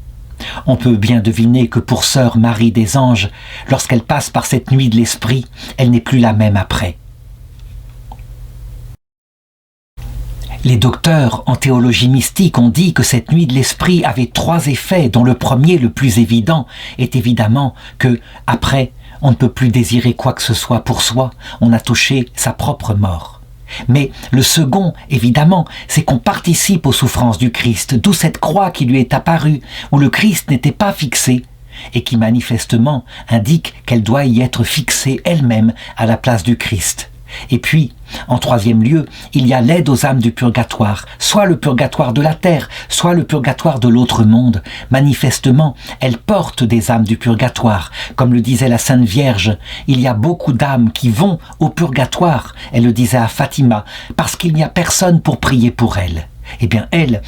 A: On peut bien deviner que pour sœur Marie des Anges, lorsqu'elle passe par cette nuit de l'esprit, elle n'est plus la même après. Les docteurs en théologie mystique ont dit que cette nuit de l'esprit avait 3 effets, dont le premier, le plus évident, est évidemment que, après, on ne peut plus désirer quoi que ce soit pour soi, on a touché sa propre mort. Mais le second, évidemment, c'est qu'on participe aux souffrances du Christ, d'où cette croix qui lui est apparue, où le Christ n'était pas fixé, et qui manifestement indique qu'elle doit y être fixée elle-même à la place du Christ. Et puis, en 3e lieu, il y a l'aide aux âmes du purgatoire, soit le purgatoire de la terre, soit le purgatoire de l'autre monde. Manifestement, elle porte des âmes du purgatoire. Comme le disait la Sainte Vierge, il y a beaucoup d'âmes qui vont au purgatoire, elle le disait à Fatima, parce qu'il n'y a personne pour prier pour elles. Eh bien, elle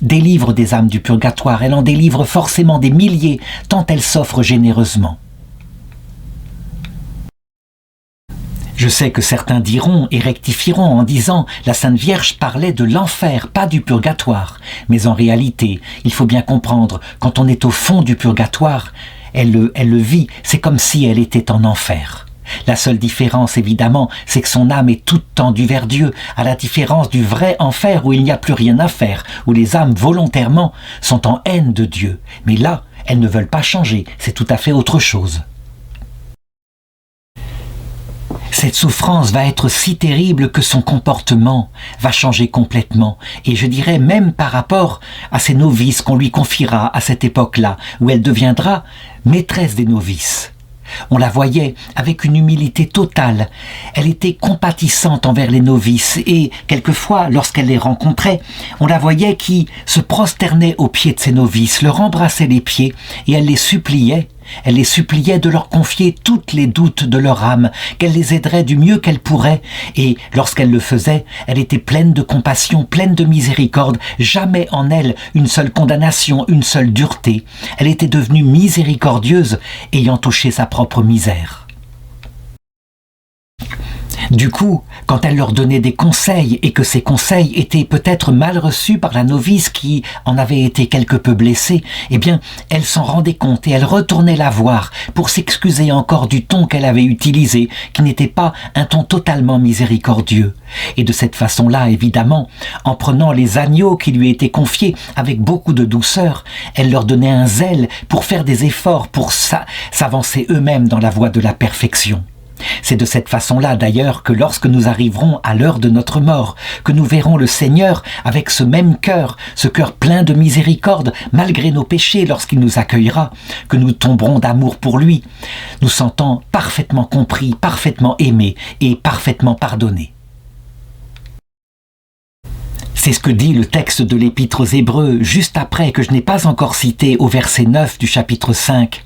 A: délivre des âmes du purgatoire, elle en délivre forcément des milliers, tant elle s'offre généreusement. Je sais que certains diront et rectifieront en disant « La Sainte Vierge parlait de l'enfer, pas du purgatoire ». Mais en réalité, il faut bien comprendre, quand on est au fond du purgatoire, elle le vit, c'est comme si elle était en enfer. La seule différence, évidemment, c'est que son âme est toute tendue vers Dieu, à la différence du vrai enfer où il n'y a plus rien à faire, où les âmes volontairement sont en haine de Dieu. Mais là, elles ne veulent pas changer, c'est tout à fait autre chose. Cette souffrance va être si terrible que son comportement va changer complètement. Et je dirais même par rapport à ces novices qu'on lui confiera à cette époque-là, où elle deviendra maîtresse des novices. On la voyait avec une humilité totale. Elle était compatissante envers les novices et, quelquefois, lorsqu'elle les rencontrait, on la voyait qui se prosternait aux pieds de ces novices, leur embrassait les pieds et elle les suppliait. Elle les suppliait de leur confier toutes les doutes de leur âme, qu'elle les aiderait du mieux qu'elle pourrait, et lorsqu'elle le faisait, elle était pleine de compassion, pleine de miséricorde, jamais en elle une seule condamnation, une seule dureté. Elle était devenue miséricordieuse, ayant touché sa propre misère. Du coup, quand elle leur donnait des conseils et que ces conseils étaient peut-être mal reçus par la novice qui en avait été quelque peu blessée, eh bien, elle s'en rendait compte et elle retournait la voir pour s'excuser encore du ton qu'elle avait utilisé, qui n'était pas un ton totalement miséricordieux. Et de cette façon-là, évidemment, en prenant les agneaux qui lui étaient confiés avec beaucoup de douceur, elle leur donnait un zèle pour faire des efforts pour s'avancer eux-mêmes dans la voie de la perfection. C'est de cette façon-là d'ailleurs que lorsque nous arriverons à l'heure de notre mort, que nous verrons le Seigneur avec ce même cœur, ce cœur plein de miséricorde malgré nos péchés lorsqu'il nous accueillera, que nous tomberons d'amour pour lui, nous sentant parfaitement compris, parfaitement aimés et parfaitement pardonnés. C'est ce que dit le texte de l'Épître aux Hébreux, juste après, que je n'ai pas encore cité au verset 9 du chapitre 5.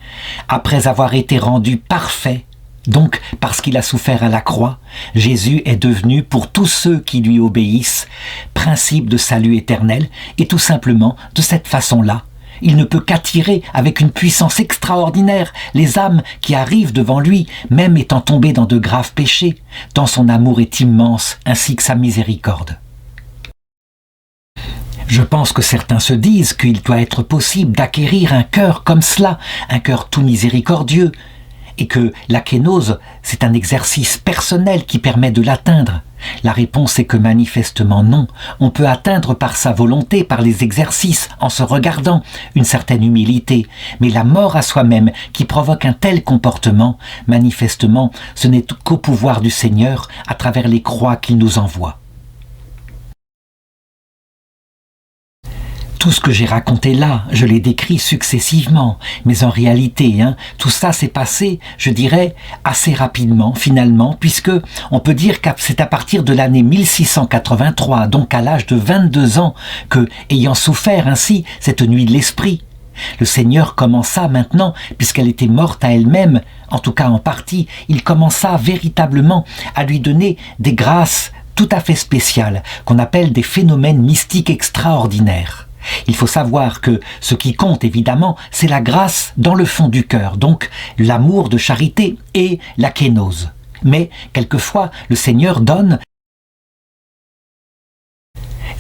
A: Après avoir été rendu parfait, donc, parce qu'il a souffert à la croix, Jésus est devenu, pour tous ceux qui lui obéissent, principe de salut éternel, et tout simplement, de cette façon-là, il ne peut qu'attirer avec une puissance extraordinaire les âmes qui arrivent devant lui, même étant tombées dans de graves péchés, tant son amour est immense, ainsi que sa miséricorde. Je pense que certains se disent qu'il doit être possible d'acquérir un cœur comme cela, un cœur tout miséricordieux, et que la kénose, c'est un exercice personnel qui permet de l'atteindre. La réponse est que manifestement non. On peut atteindre par sa volonté, par les exercices, en se regardant, une certaine humilité. Mais la mort à soi-même qui provoque un tel comportement, manifestement, ce n'est qu'au pouvoir du Seigneur à travers les croix qu'il nous envoie. Tout ce que j'ai raconté là, je l'ai décrit successivement, mais en réalité, tout ça s'est passé, je dirais, assez rapidement finalement, puisque on peut dire que c'est à partir de l'année 1683, donc à l'âge de 22 ans, que, ayant souffert ainsi cette nuit de l'esprit, le Seigneur commença maintenant, puisqu'elle était morte à elle-même, en tout cas en partie, il commença véritablement à lui donner des grâces tout à fait spéciales, qu'on appelle des phénomènes mystiques extraordinaires. Il faut savoir que ce qui compte évidemment, c'est la grâce dans le fond du cœur, donc l'amour de charité et la kénose. Mais quelquefois, le Seigneur donne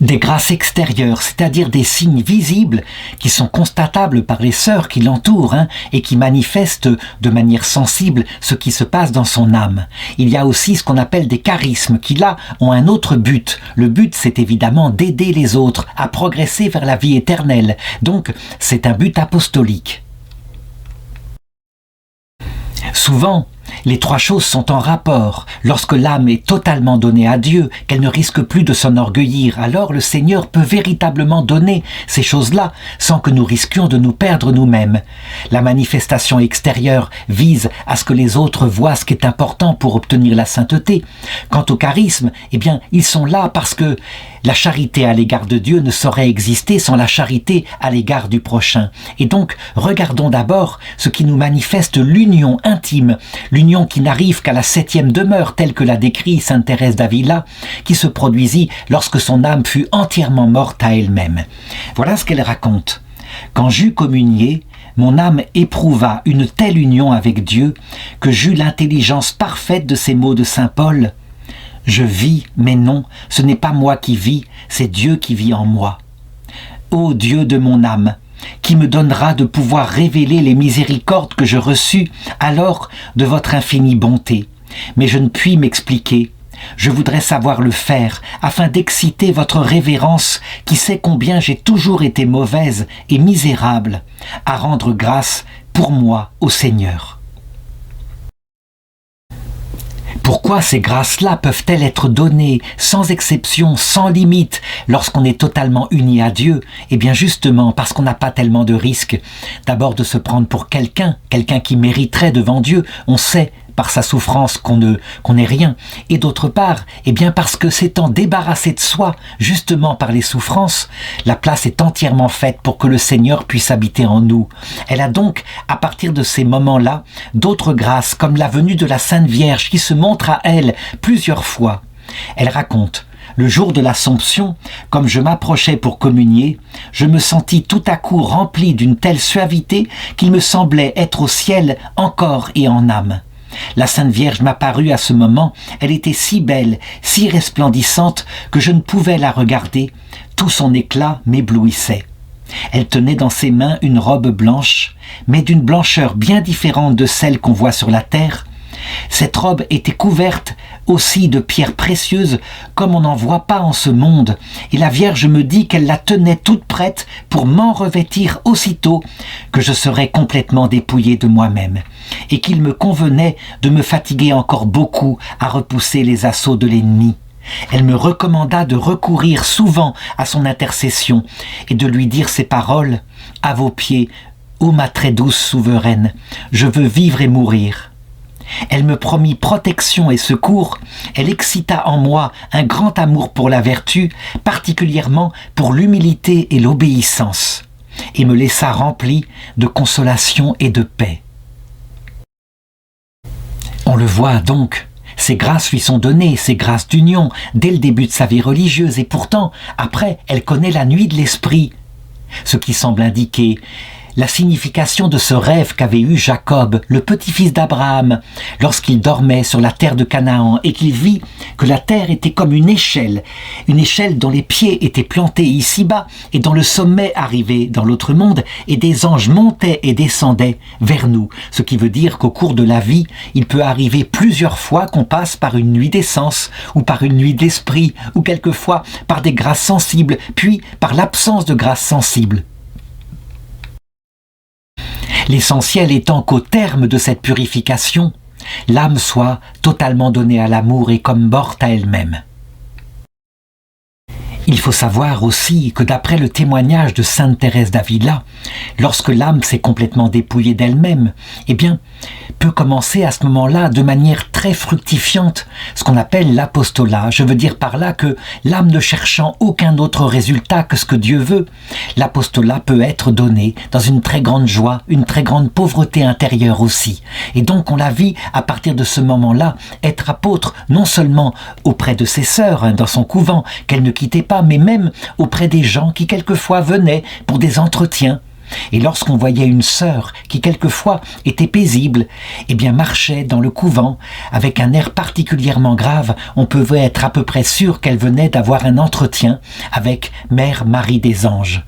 A: des grâces extérieures, c'est-à-dire des signes visibles qui sont constatables par les sœurs qui l'entourent et qui manifestent de manière sensible ce qui se passe dans son âme. Il y a aussi ce qu'on appelle des charismes qui là ont un autre but. Le but c'est évidemment d'aider les autres à progresser vers la vie éternelle. Donc c'est un but apostolique. Souvent, les trois choses sont en rapport. Lorsque l'âme est totalement donnée à Dieu, qu'elle ne risque plus de s'enorgueillir, alors le Seigneur peut véritablement donner ces choses-là sans que nous risquions de nous perdre nous-mêmes. La manifestation extérieure vise à ce que les autres voient ce qui est important pour obtenir la sainteté. Quant au charisme, eh bien, ils sont là parce que la charité à l'égard de Dieu ne saurait exister sans la charité à l'égard du prochain. Et donc, regardons d'abord ce qui nous manifeste l'union intime, l'union qui n'arrive qu'à la 7e demeure, telle que l'a décrit sainte Thérèse d'Avila, qui se produisit lorsque son âme fut entièrement morte à elle-même. Voilà ce qu'elle raconte. « Quand j'eus communié, mon âme éprouva une telle union avec Dieu que j'eus l'intelligence parfaite de ces mots de saint Paul. Je vis, mais non, ce n'est pas moi qui vis, c'est Dieu qui vit en moi. Ô Dieu de mon âme, qui me donnera de pouvoir révéler les miséricordes que je reçus alors de votre infinie bonté. Mais je ne puis m'expliquer. Je voudrais savoir le faire, afin d'exciter votre révérence, qui sait combien j'ai toujours été mauvaise et misérable, à rendre grâce pour moi au Seigneur. » Pourquoi ces grâces-là peuvent-elles être données sans exception, sans limite, lorsqu'on est totalement uni à Dieu? Eh bien justement parce qu'on n'a pas tellement de risques. D'abord de se prendre pour quelqu'un qui mériterait devant Dieu. On sait par sa souffrance qu'on n'est rien. Et d'autre part, eh bien parce que s'étant débarrassé de soi, justement par les souffrances, la place est entièrement faite pour que le Seigneur puisse habiter en nous. Elle a donc, à partir de ces moments-là, d'autres grâces, comme la venue de la Sainte Vierge qui se montre à elle plusieurs fois. Elle raconte: le jour de l'Assomption, comme je m'approchais pour communier, je me sentis tout à coup rempli d'une telle suavité qu'il me semblait être au ciel en corps et en âme. La Sainte Vierge m'apparut à ce moment, elle était si belle, si resplendissante que je ne pouvais la regarder, tout son éclat m'éblouissait. Elle tenait dans ses mains une robe blanche, mais d'une blancheur bien différente de celle qu'on voit sur la terre. Cette robe était couverte aussi de pierres précieuses comme on n'en voit pas en ce monde, et la Vierge me dit qu'elle la tenait toute prête pour m'en revêtir aussitôt que je serais complètement dépouillé de moi-même, et qu'il me convenait de me fatiguer encore beaucoup à repousser les assauts de l'ennemi. Elle me recommanda de recourir souvent à son intercession et de lui dire ces paroles: « À vos pieds, ô ma très douce souveraine, je veux vivre et mourir. » Elle me promit protection et secours, elle excita en moi un grand amour pour la vertu, particulièrement pour l'humilité et l'obéissance, et me laissa rempli de consolation et de paix. On le voit donc, ces grâces lui sont données, ces grâces d'union, dès le début de sa vie religieuse, et pourtant, après, elle connaît la nuit de l'esprit, ce qui semble indiquer la signification de ce rêve qu'avait eu Jacob, le petit-fils d'Abraham, lorsqu'il dormait sur la terre de Canaan et qu'il vit que la terre était comme une échelle dont les pieds étaient plantés ici-bas et dont le sommet arrivait dans l'autre monde, et des anges montaient et descendaient vers nous. Ce qui veut dire qu'au cours de la vie, il peut arriver plusieurs fois qu'on passe par une nuit d'essence ou par une nuit d'esprit ou quelquefois par des grâces sensibles, puis par l'absence de grâces sensibles. L'essentiel étant qu'au terme de cette purification, l'âme soit totalement donnée à l'amour et comme morte à elle-même. Il faut savoir aussi que d'après le témoignage de Sainte Thérèse d'Avila, lorsque l'âme s'est complètement dépouillée d'elle-même, eh bien, peut commencer à ce moment-là de manière très fructifiante ce qu'on appelle l'apostolat. Je veux dire par là que l'âme ne cherchant aucun autre résultat que ce que Dieu veut, l'apostolat peut être donné dans une très grande joie, une très grande pauvreté intérieure aussi. Et donc on la vit à partir de ce moment-là être apôtre non seulement auprès de ses sœurs, dans son couvent, qu'elle ne quittait pas, mais même auprès des gens qui quelquefois venaient pour des entretiens. Et lorsqu'on voyait une sœur qui quelquefois était paisible, eh bien marchait dans le couvent avec un air particulièrement grave, on pouvait être à peu près sûr qu'elle venait d'avoir un entretien avec Mère Marie des Anges.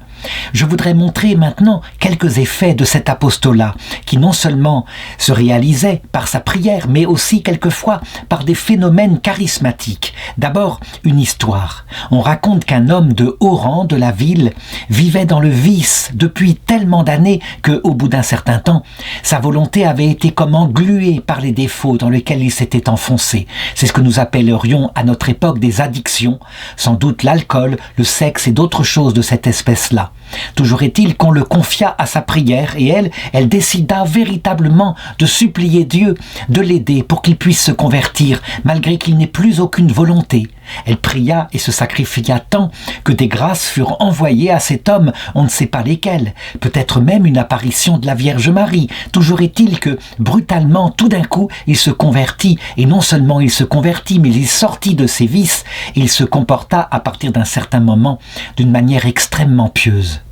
A: Je voudrais montrer maintenant quelques effets de cet apostolat qui non seulement se réalisait par sa prière, mais aussi quelquefois par des phénomènes charismatiques. D'abord, une histoire. On raconte qu'un homme de haut rang de la ville vivait dans le vice depuis tellement d'années qu'au bout d'un certain temps, sa volonté avait été comme engluée par les défauts dans lesquels il s'était enfoncé. C'est ce que nous appellerions à notre époque des addictions, sans doute l'alcool, le sexe et d'autres choses de cette espèce-là. Toujours est-il qu'on le confia à sa prière et elle décida véritablement de supplier Dieu de l'aider pour qu'il puisse se convertir malgré qu'il n'ait plus aucune volonté. Elle pria et se sacrifia tant que des grâces furent envoyées à cet homme, on ne sait pas lesquelles, peut-être même une apparition de la Vierge Marie. Toujours est-il que, brutalement, tout d'un coup, il se convertit, et non seulement il se convertit, mais il sortit de ses vices, et il se comporta à partir d'un certain moment d'une manière extrêmement pieuse.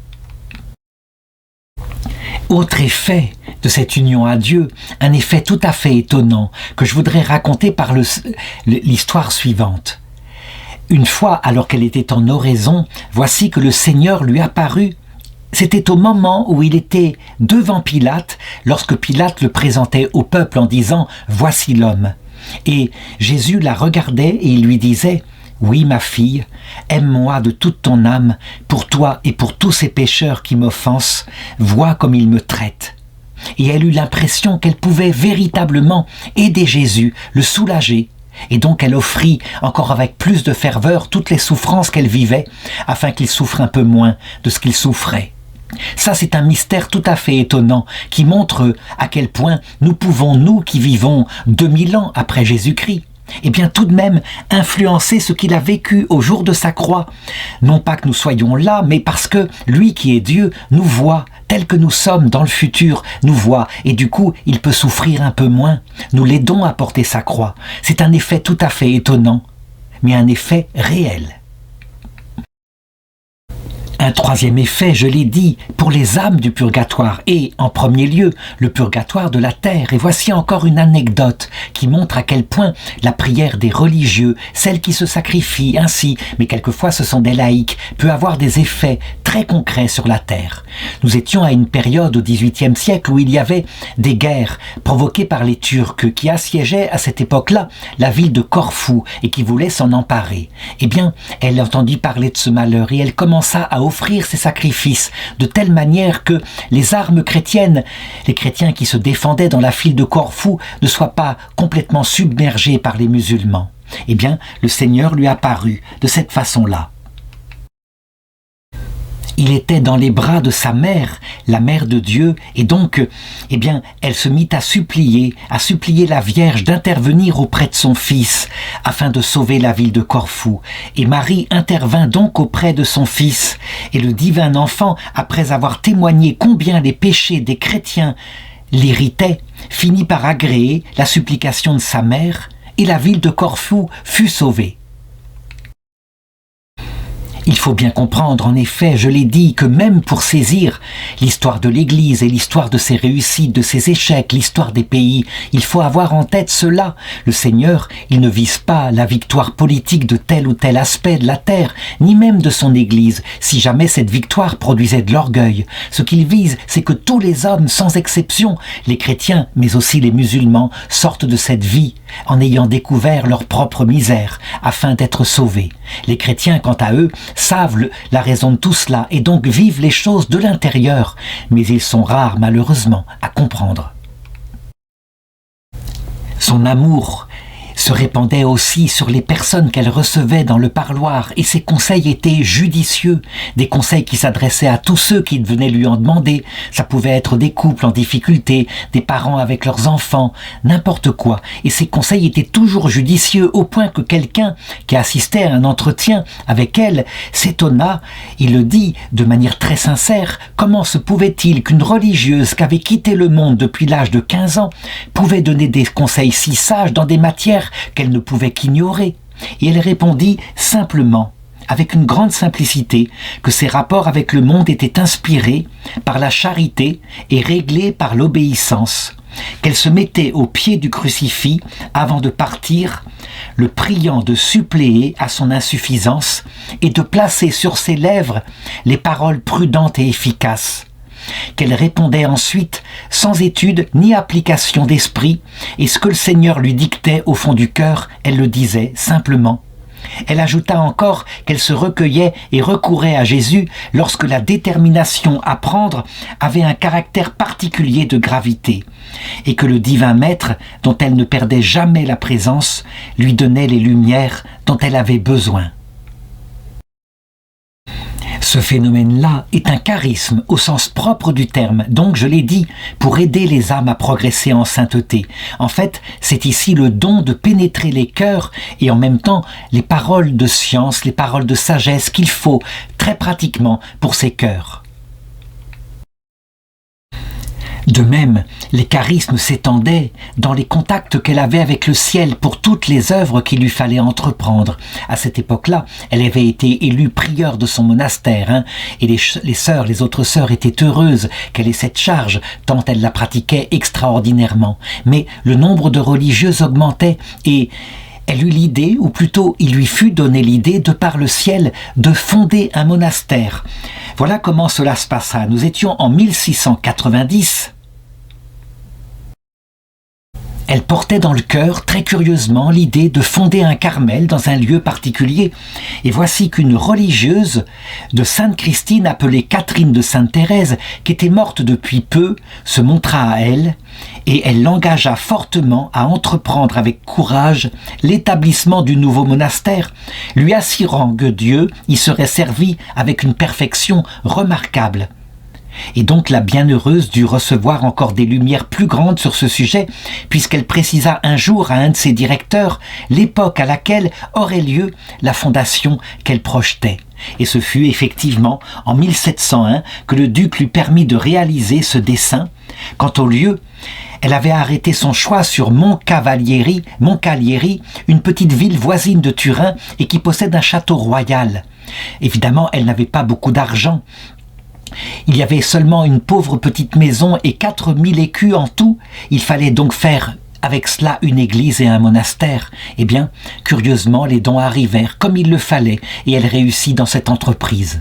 A: Autre effet de cette union à Dieu, un effet tout à fait étonnant que je voudrais raconter par l'histoire suivante. Une fois, alors qu'elle était en oraison, voici que le Seigneur lui apparut. C'était au moment où il était devant Pilate, lorsque Pilate le présentait au peuple en disant « Voici l'homme ». Et Jésus la regardait et il lui disait « Oui, ma fille, aime-moi de toute ton âme, pour toi et pour tous ces pécheurs qui m'offensent, vois comme ils me traitent. » Et elle eut l'impression qu'elle pouvait véritablement aider Jésus, le soulager. et donc elle offrit encore avec plus de ferveur toutes les souffrances qu'elle vivait, afin qu'il souffre un peu moins de ce qu'il souffrait. Ça, c'est un mystère tout à fait étonnant qui montre à quel point nous pouvons, nous qui vivons 2000 ans après Jésus-Christ, eh bien tout de même influencer ce qu'il a vécu au jour de sa croix. Non pas que nous soyons là, mais parce que lui qui est Dieu nous voit tel que nous sommes dans le futur, nous voit, et du coup il peut souffrir un peu moins. Nous l'aidons à porter sa croix. C'est un effet tout à fait étonnant, mais un effet réel. Un troisième effet, je l'ai dit, pour les âmes du purgatoire et, en premier lieu, le purgatoire de la terre. Et voici encore une anecdote qui montre à quel point la prière des religieux, celle qui se sacrifie ainsi, mais quelquefois ce sont des laïcs, peut avoir des effets très concrets sur la terre. Nous étions à une période au XVIIIe siècle où il y avait des guerres provoquées par les Turcs qui assiégeaient à cette époque-là la ville de Corfou et qui voulaient s'en emparer. Eh bien, elle entendit parler de ce malheur et elle commença à offrir ses sacrifices de telle manière que les armes chrétiennes, les chrétiens qui se défendaient dans la ville de Corfou, ne soient pas complètement submergés par les musulmans. Eh bien, le Seigneur lui apparut de cette façon-là. Il était dans les bras de sa mère, la mère de Dieu, et donc, eh bien, elle se mit à supplier la Vierge d'intervenir auprès de son fils, afin de sauver la ville de Corfou. Et Marie intervint donc auprès de son fils, et le divin enfant, après avoir témoigné combien les péchés des chrétiens l'irritaient, finit par agréer la supplication de sa mère, et la ville de Corfou fut sauvée. Il faut bien comprendre, en effet, je l'ai dit, que même pour saisir l'histoire de l'Église et l'histoire de ses réussites, de ses échecs, l'histoire des pays, il faut avoir en tête cela. Le Seigneur, il ne vise pas la victoire politique de tel ou tel aspect de la terre, ni même de son Église, si jamais cette victoire produisait de l'orgueil. Ce qu'il vise, c'est que tous les hommes, sans exception, les chrétiens, mais aussi les musulmans, sortent de cette vie en ayant découvert leur propre misère, afin d'être sauvés. Les chrétiens, quant à eux, savent la raison de tout cela et donc vivent les choses de l'intérieur, mais ils sont rares, malheureusement, à comprendre. Son amour se répandait aussi sur les personnes qu'elle recevait dans le parloir et ses conseils étaient judicieux, des conseils qui s'adressaient à tous ceux qui venaient lui en demander. Ça pouvait être des couples en difficulté, des parents avec leurs enfants, n'importe quoi. Et ces conseils étaient toujours judicieux au point que quelqu'un qui assistait à un entretien avec elle s'étonna, il le dit de manière très sincère, comment se pouvait-il qu'une religieuse qui avait quitté le monde depuis l'âge de 15 ans pouvait donner des conseils si sages dans des matières qu'elle ne pouvait qu'ignorer. Et elle répondit simplement, avec une grande simplicité, que ses rapports avec le monde étaient inspirés par la charité et réglés par l'obéissance, qu'elle se mettait au pied du crucifix avant de partir, le priant de suppléer à son insuffisance et de placer sur ses lèvres les paroles prudentes et efficaces, qu'elle répondait ensuite sans étude ni application d'esprit, et ce que le Seigneur lui dictait au fond du cœur, elle le disait simplement. Elle ajouta encore qu'elle se recueillait et recourait à Jésus lorsque la détermination à prendre avait un caractère particulier de gravité, et que le divin maître, dont elle ne perdait jamais la présence, lui donnait les lumières dont elle avait besoin. Ce phénomène-là est un charisme au sens propre du terme, donc je l'ai dit, pour aider les âmes à progresser en sainteté. En fait, c'est ici le don de pénétrer les cœurs et en même temps les paroles de science, les paroles de sagesse qu'il faut très pratiquement pour ces cœurs. De même, les charismes s'étendaient dans les contacts qu'elle avait avec le ciel pour toutes les œuvres qu'il lui fallait entreprendre. À cette époque-là, elle avait été élue prieure de son monastère, et les autres sœurs étaient heureuses qu'elle ait cette charge, tant elle la pratiquait extraordinairement. Mais le nombre de religieuses augmentait et elle eut l'idée, ou plutôt il lui fut donné l'idée, de par le ciel, de fonder un monastère. Voilà comment cela se passa. Nous étions en 1690. Elle portait dans le cœur, très curieusement, l'idée de fonder un Carmel dans un lieu particulier. Et voici qu'une religieuse de Sainte Christine, appelée Catherine de Sainte-Thérèse, qui était morte depuis peu, se montra à elle, et elle l'engagea fortement à entreprendre avec courage l'établissement du nouveau monastère, lui assurant que Dieu y serait servi avec une perfection remarquable. Et donc la bienheureuse dut recevoir encore des lumières plus grandes sur ce sujet, puisqu'elle précisa un jour à un de ses directeurs l'époque à laquelle aurait lieu la fondation qu'elle projetait. Et ce fut effectivement en 1701 que le duc lui permit de réaliser ce dessein. Quant au lieu, elle avait arrêté son choix sur Moncalieri, une petite ville voisine de Turin et qui possède un château royal. Évidemment, elle n'avait pas beaucoup d'argent. Il y avait seulement une pauvre petite maison et 4000 écus en tout. Il fallait donc faire avec cela une église et un monastère. Eh bien, curieusement, les dons arrivèrent comme il le fallait et elle réussit dans cette entreprise.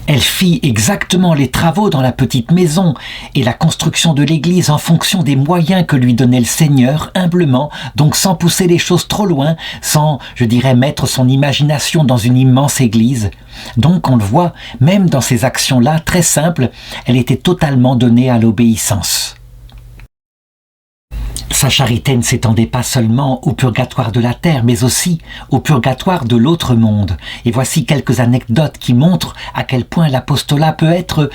A: Elle fit exactement les travaux dans la petite maison et la construction de l'église en fonction des moyens que lui donnait le Seigneur, humblement, donc sans pousser les choses trop loin, sans, je dirais, mettre son imagination dans une immense église. Donc on le voit, même dans ces actions-là, très simples, elle était totalement donnée à l'obéissance. Sa charité ne s'étendait pas seulement au purgatoire de la terre, mais aussi au purgatoire de l'autre monde. Et voici quelques anecdotes qui montrent à quel point l'apostolat peut être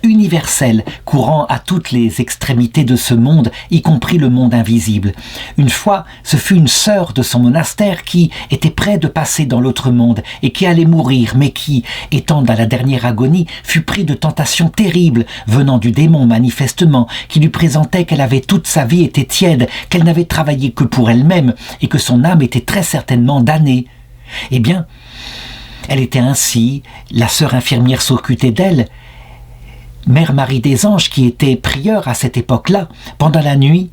A: universel, courant à toutes les extrémités de ce monde, y compris le monde invisible. Une fois, ce fut une sœur de son monastère qui était près de passer dans l'autre monde et qui allait mourir, mais qui, étant dans la dernière agonie, fut pris de tentations terribles, venant du démon manifestement, qui lui présentait qu'elle avait toute sa vie été tiède, qu'elle n'avait travaillé que pour elle-même et que son âme était très certainement damnée. Eh bien, elle était ainsi, la sœur infirmière s'occupait d'elle. Mère Marie des Anges, qui était prieure à cette époque-là, pendant la nuit,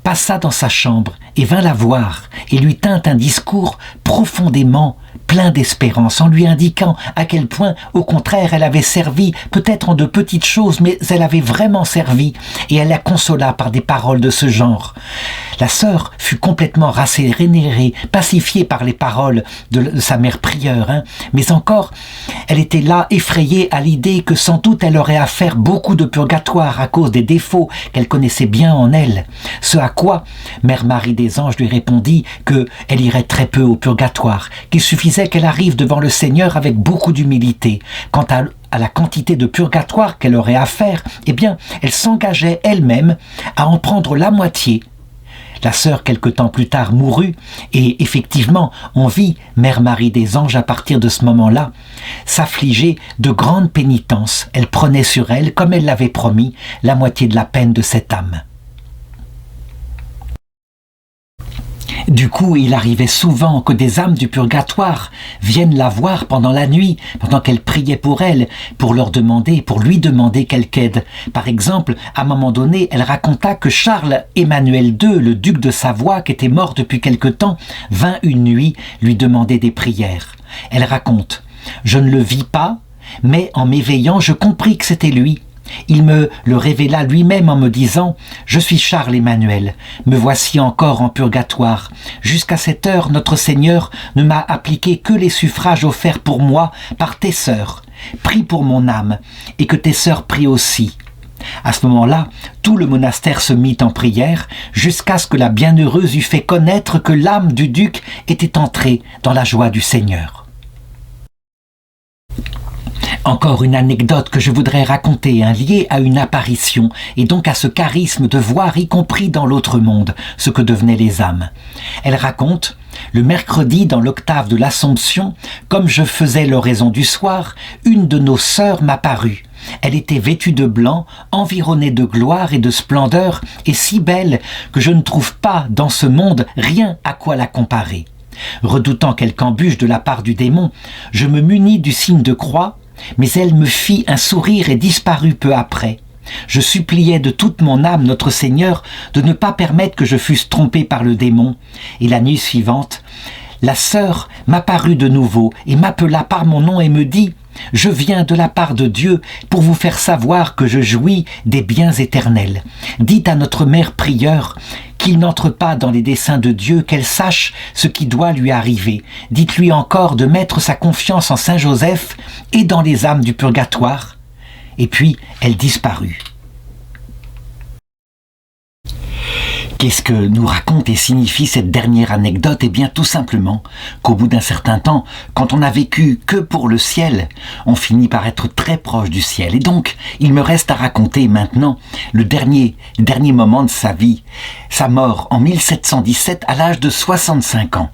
A: passa dans sa chambre et vint la voir et lui tint un discours profondément plein d'espérance, en lui indiquant à quel point, au contraire, elle avait servi, peut-être en de petites choses, mais elle avait vraiment servi, et elle la consola par des paroles de ce genre. La sœur fut complètement rassérénée, pacifiée par les paroles de sa mère prieure, mais encore, elle était là effrayée à l'idée que sans doute elle aurait à faire beaucoup de purgatoire à cause des défauts qu'elle connaissait bien en elle. Ce à quoi Mère Marie des Anges lui répondit qu'elle irait très peu au purgatoire, qu'il suffisait qu'elle arrive devant le Seigneur avec beaucoup d'humilité. Quant à la quantité de purgatoire qu'elle aurait à faire, eh bien, elle s'engageait elle-même à en prendre la moitié. La sœur, quelque temps plus tard, mourut, et effectivement, on vit Mère Marie des Anges à partir de ce moment-là s'affliger de grandes pénitences. Elle prenait sur elle, comme elle l'avait promis, la moitié de la peine de cette âme. Du coup, il arrivait souvent que des âmes du purgatoire viennent la voir pendant la nuit, pendant qu'elle priait pour elle, pour lui demander quelque aide. Par exemple, à un moment donné, elle raconta que Charles Emmanuel II, le duc de Savoie, qui était mort depuis quelque temps, vint une nuit lui demander des prières. Elle raconte « Je ne le vis pas, mais en m'éveillant, je compris que c'était lui. Il me le révéla lui-même en me disant « Je suis Charles Emmanuel, me voici encore en purgatoire. Jusqu'à cette heure, notre Seigneur ne m'a appliqué que les suffrages offerts pour moi par tes sœurs. Prie pour mon âme, et que tes sœurs prient aussi. » À ce moment-là, tout le monastère se mit en prière jusqu'à ce que la bienheureuse eût fait connaître que l'âme du duc était entrée dans la joie du Seigneur. Encore une anecdote que je voudrais raconter, liée à une apparition et donc à ce charisme de voir, y compris dans l'autre monde, ce que devenaient les âmes. Elle raconte « Le mercredi, dans l'octave de l'Assomption, comme je faisais l'oraison du soir, une de nos sœurs m'apparut. Elle était vêtue de blanc, environnée de gloire et de splendeur, et si belle que je ne trouve pas dans ce monde rien à quoi la comparer. Redoutant quelque embûche de la part du démon, je me munis du signe de croix, mais elle me fit un sourire et disparut peu après. Je suppliais de toute mon âme notre Seigneur de ne pas permettre que je fusse trompé par le démon. Et la nuit suivante, la sœur m'apparut de nouveau et m'appela par mon nom et me dit je viens de la part de Dieu pour vous faire savoir que je jouis des biens éternels. Dites à notre mère prieure qu'il n'entre pas dans les desseins de Dieu, qu'elle sache ce qui doit lui arriver. Dites-lui encore de mettre sa confiance en Saint Joseph et dans les âmes du purgatoire. » Et puis, elle disparut. Qu'est-ce que nous raconte et signifie cette dernière anecdote? Eh bien, tout simplement qu'au bout d'un certain temps, quand on n'a vécu que pour le ciel, on finit par être très proche du ciel. Et donc, il me reste à raconter maintenant le dernier moment de sa vie, sa mort en 1717 à l'âge de 65 ans.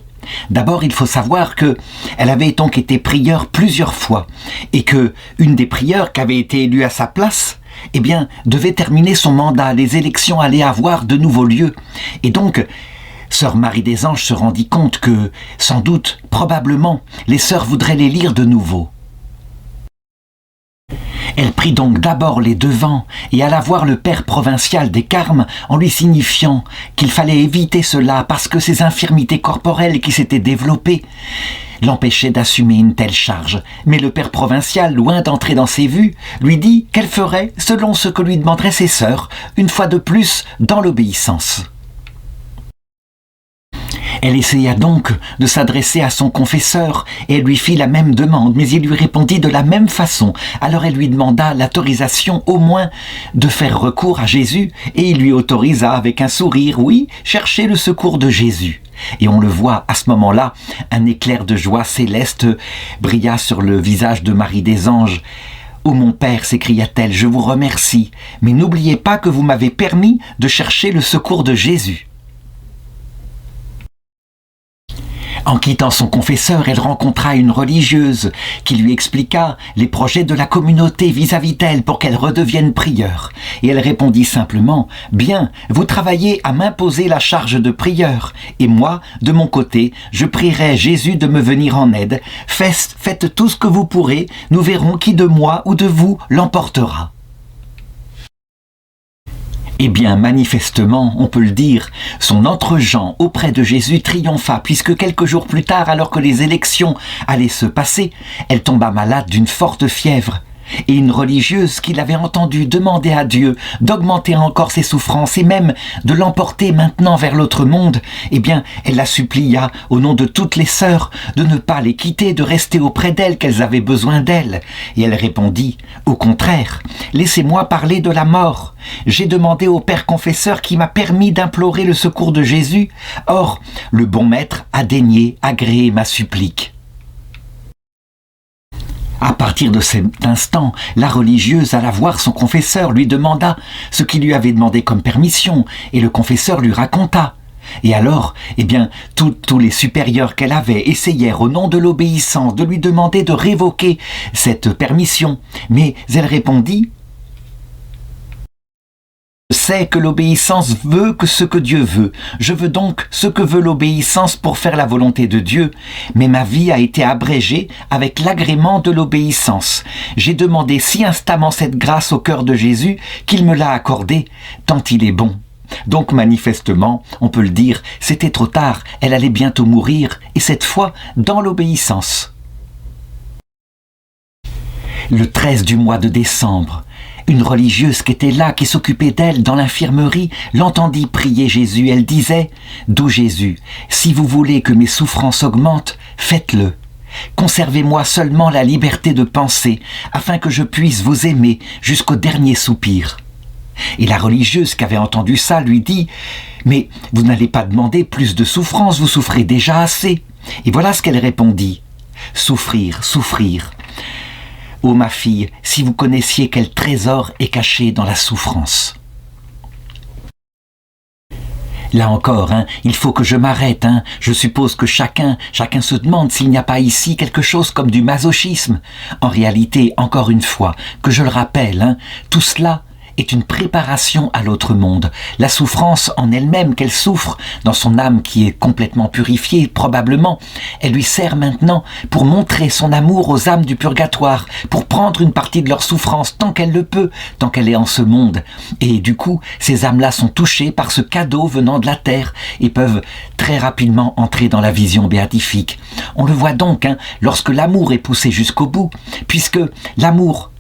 A: D'abord, il faut savoir que elle avait donc été prieure plusieurs fois et que une des prieures qui avait été élue à sa place, eh bien, devait terminer son mandat. Les élections allaient avoir de nouveaux lieux. Et donc, sœur Marie des Anges se rendit compte que, sans doute, probablement, les sœurs voudraient les lire de nouveau. Elle prit donc d'abord les devants et alla voir le père provincial des Carmes en lui signifiant qu'il fallait éviter cela parce que ses infirmités corporelles qui s'étaient développées l'empêchaient d'assumer une telle charge. Mais le père provincial, loin d'entrer dans ses vues, lui dit qu'elle ferait selon ce que lui demanderaient ses sœurs, une fois de plus dans l'obéissance. Elle essaya donc de s'adresser à son confesseur et elle lui fit la même demande, mais il lui répondit de la même façon. Alors elle lui demanda l'autorisation au moins de faire recours à Jésus et il lui autorisa avec un sourire, oui, chercher le secours de Jésus. Et on le voit à ce moment-là, un éclair de joie céleste brilla sur le visage de Marie des Anges. « Oh mon Père, s'écria-t-elle, je vous remercie, mais n'oubliez pas que vous m'avez permis de chercher le secours de Jésus. » En quittant son confesseur, elle rencontra une religieuse qui lui expliqua les projets de la communauté vis-à-vis d'elle pour qu'elle redevienne prieure. Et elle répondit simplement « Bien, vous travaillez à m'imposer la charge de prieur, et moi, de mon côté, je prierai Jésus de me venir en aide. Faites tout ce que vous pourrez, nous verrons qui de moi ou de vous l'emportera. » Eh bien, manifestement, on peut le dire, son entre-gens auprès de Jésus triompha, puisque quelques jours plus tard, alors que les élections allaient se passer, elle tomba malade d'une forte fièvre. Et une religieuse qui l'avait entendue demander à Dieu d'augmenter encore ses souffrances et même de l'emporter maintenant vers l'autre monde, eh bien, elle la supplia au nom de toutes les sœurs de ne pas les quitter, de rester auprès d'elles, qu'elles avaient besoin d'elle. Et elle répondit « Au contraire, laissez-moi parler de la mort. J'ai demandé au Père confesseur qui m'a permis d'implorer le secours de Jésus. Or, le bon maître a daigné agréer ma supplique. » À partir de cet instant, la religieuse alla voir son confesseur, lui demanda ce qu'il lui avait demandé comme permission, et le confesseur lui raconta. Et alors, eh bien, tous les supérieurs qu'elle avait essayèrent au nom de l'obéissance de lui demander de révoquer cette permission, mais elle répondit « Je sais que l'obéissance veut que ce que Dieu veut. Je veux donc ce que veut l'obéissance pour faire la volonté de Dieu. Mais ma vie a été abrégée avec l'agrément de l'obéissance. J'ai demandé si instamment cette grâce au cœur de Jésus qu'il me l'a accordée, tant il est bon. » Donc manifestement, on peut le dire, c'était trop tard, elle allait bientôt mourir, et cette fois dans l'obéissance. Le 13 du mois de décembre, une religieuse qui était là, qui s'occupait d'elle dans l'infirmerie, l'entendit prier Jésus. Elle disait « Doux Jésus, si vous voulez que mes souffrances augmentent, faites-le. Conservez-moi seulement la liberté de penser, afin que je puisse vous aimer jusqu'au dernier soupir. » Et la religieuse qui avait entendu ça lui dit « Mais vous n'allez pas demander plus de souffrance, vous souffrez déjà assez. » Et voilà ce qu'elle répondit « Souffrir, souffrir. » Ô ma fille, si vous connaissiez quel trésor est caché dans la souffrance. Là encore, il faut que je m'arrête. Je suppose que chacun se demande s'il n'y a pas ici quelque chose comme du masochisme. En réalité, encore une fois, que je le rappelle, tout cela est une préparation à l'autre monde. La souffrance en elle-même qu'elle souffre, dans son âme qui est complètement purifiée probablement, elle lui sert maintenant pour montrer son amour aux âmes du purgatoire, pour prendre une partie de leur souffrance tant qu'elle le peut, tant qu'elle est en ce monde. Et du coup, ces âmes-là sont touchées par ce cadeau venant de la terre et peuvent très rapidement entrer dans la vision béatifique. On le voit donc, lorsque l'amour est poussé jusqu'au bout, puisque l'amour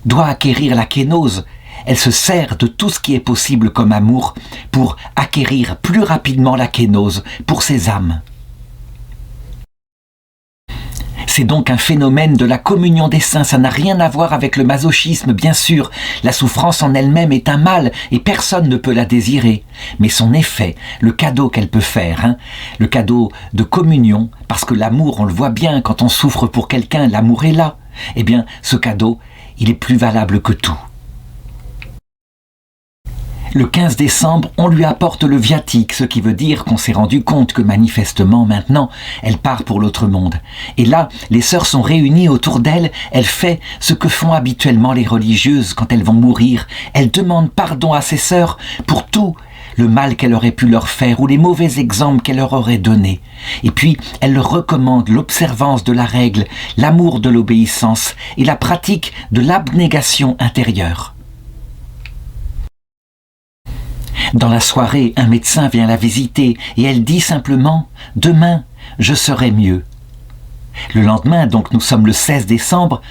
A: doit acquérir la kénose. Elle se sert de tout ce qui est possible comme amour pour acquérir plus rapidement la kénose pour ses âmes. C'est donc un phénomène de la communion des saints, ça n'a rien à voir avec le masochisme, bien sûr. La souffrance en elle-même est un mal et personne ne peut la désirer. Mais son effet, le cadeau qu'elle peut faire, le cadeau de communion, parce que l'amour, on le voit bien, quand on souffre pour quelqu'un, l'amour est là. Eh bien, ce cadeau, il est plus valable que tout. Le 15 décembre, on lui apporte le viatique, ce qui veut dire qu'on s'est rendu compte que manifestement, maintenant, elle part pour l'autre monde. Et là, les sœurs sont réunies autour d'elle, elle fait ce que font habituellement les religieuses quand elles vont mourir. Elle demande pardon à ses sœurs pour tout le mal qu'elle aurait pu leur faire ou les mauvais exemples qu'elle leur aurait donnés. Et puis, elle leur recommande l'observance de la règle, l'amour de l'obéissance et la pratique de l'abnégation intérieure. Dans la soirée, un médecin vient la visiter et elle dit simplement « Demain, je serai mieux ». Le lendemain, donc nous sommes le 16 décembre,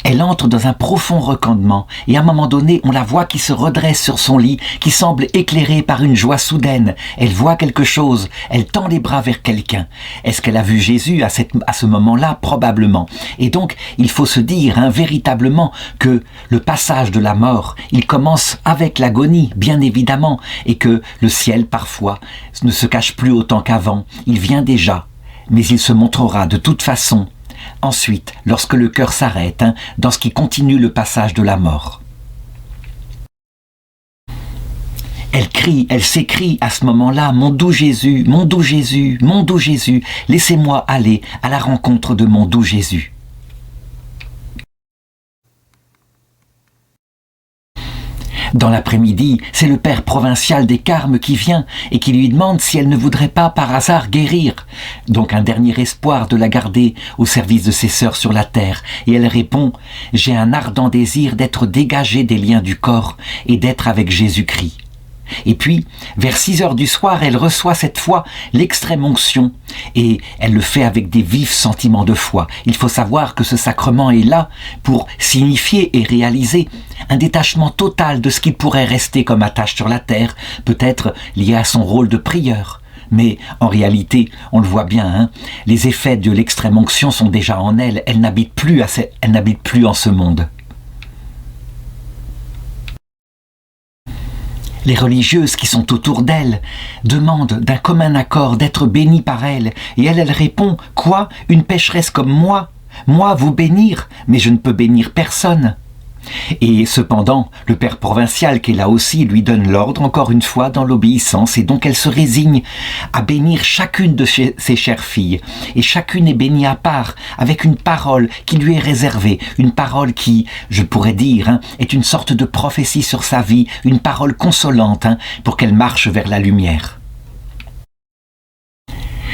A: elle entre dans un profond recueillement et à un moment donné, on la voit qui se redresse sur son lit, qui semble éclairée par une joie soudaine. Elle voit quelque chose, elle tend les bras vers quelqu'un. Est-ce qu'elle a vu Jésus à ce moment-là? Probablement. Et donc, il faut se dire véritablement que le passage de la mort, il commence avec l'agonie, bien évidemment, et que le ciel, parfois, ne se cache plus autant qu'avant. Il vient déjà. Mais il se montrera de toute façon, ensuite, lorsque le cœur s'arrête, dans ce qui continue le passage de la mort. Elle crie, elle s'écrie à ce moment-là, « Mon doux Jésus, mon doux Jésus, mon doux Jésus, laissez-moi aller à la rencontre de mon doux Jésus. » Dans l'après-midi, c'est le père provincial des Carmes qui vient et qui lui demande si elle ne voudrait pas par hasard guérir. Donc un dernier espoir de la garder au service de ses sœurs sur la terre. Et elle répond « J'ai un ardent désir d'être dégagée des liens du corps et d'être avec Jésus-Christ. » Et puis, vers 6 heures du soir, elle reçoit cette fois l'extrême onction et elle le fait avec des vifs sentiments de foi. Il faut savoir que ce sacrement est là pour signifier et réaliser un détachement total de ce qui pourrait rester comme attache sur la terre, peut-être lié à son rôle de prieur. Mais en réalité, on le voit bien, les effets de l'extrême onction sont déjà en elle, elle n'habite plus en ce monde. Les religieuses qui sont autour d'elle demandent d'un commun accord d'être bénies par elle. Et elle répond « Quoi? Une pécheresse comme moi? Moi vous bénir? Mais je ne peux bénir personne. » Et cependant, le père provincial qui est là aussi lui donne l'ordre, encore une fois, dans l'obéissance, et donc elle se résigne à bénir chacune de ses chères filles. Et chacune est bénie à part, avec une parole qui lui est réservée, une parole qui, je pourrais dire, est une sorte de prophétie sur sa vie, une parole consolante pour qu'elle marche vers la lumière.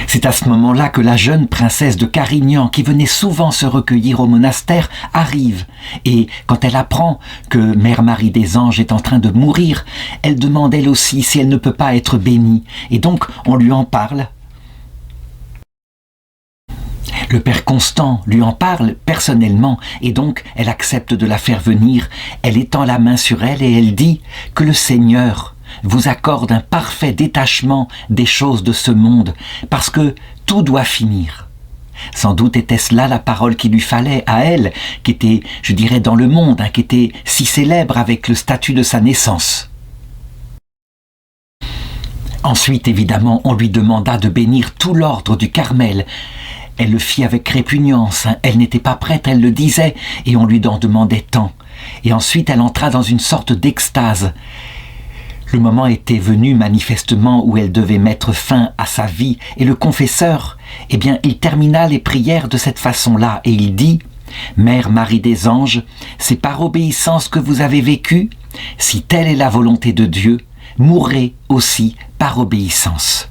A: C'est à ce moment-là que la jeune princesse de Carignan, qui venait souvent se recueillir au monastère, arrive. Et quand elle apprend que Mère Marie des Anges est en train de mourir, elle demande elle aussi si elle ne peut pas être bénie. Et donc, on lui en parle. Le père Constant lui en parle personnellement et donc elle accepte de la faire venir. Elle étend la main sur elle et elle dit que le Seigneur vous accorde un parfait détachement des choses de ce monde, parce que tout doit finir. Sans doute était-ce là la parole qu'il lui fallait à elle, qui était, je dirais, dans le monde, qui était si célèbre avec le statut de sa naissance. Ensuite, évidemment, on lui demanda de bénir tout l'ordre du Carmel. Elle le fit avec répugnance, elle n'était pas prête, elle le disait, et on lui en demandait tant. Et ensuite, elle entra dans une sorte d'extase. Le moment était venu manifestement où elle devait mettre fin à sa vie et le confesseur, eh bien, il termina les prières de cette façon-là et il dit « Mère Marie des Anges, c'est par obéissance que vous avez vécu, si telle est la volonté de Dieu, mourrez aussi par obéissance.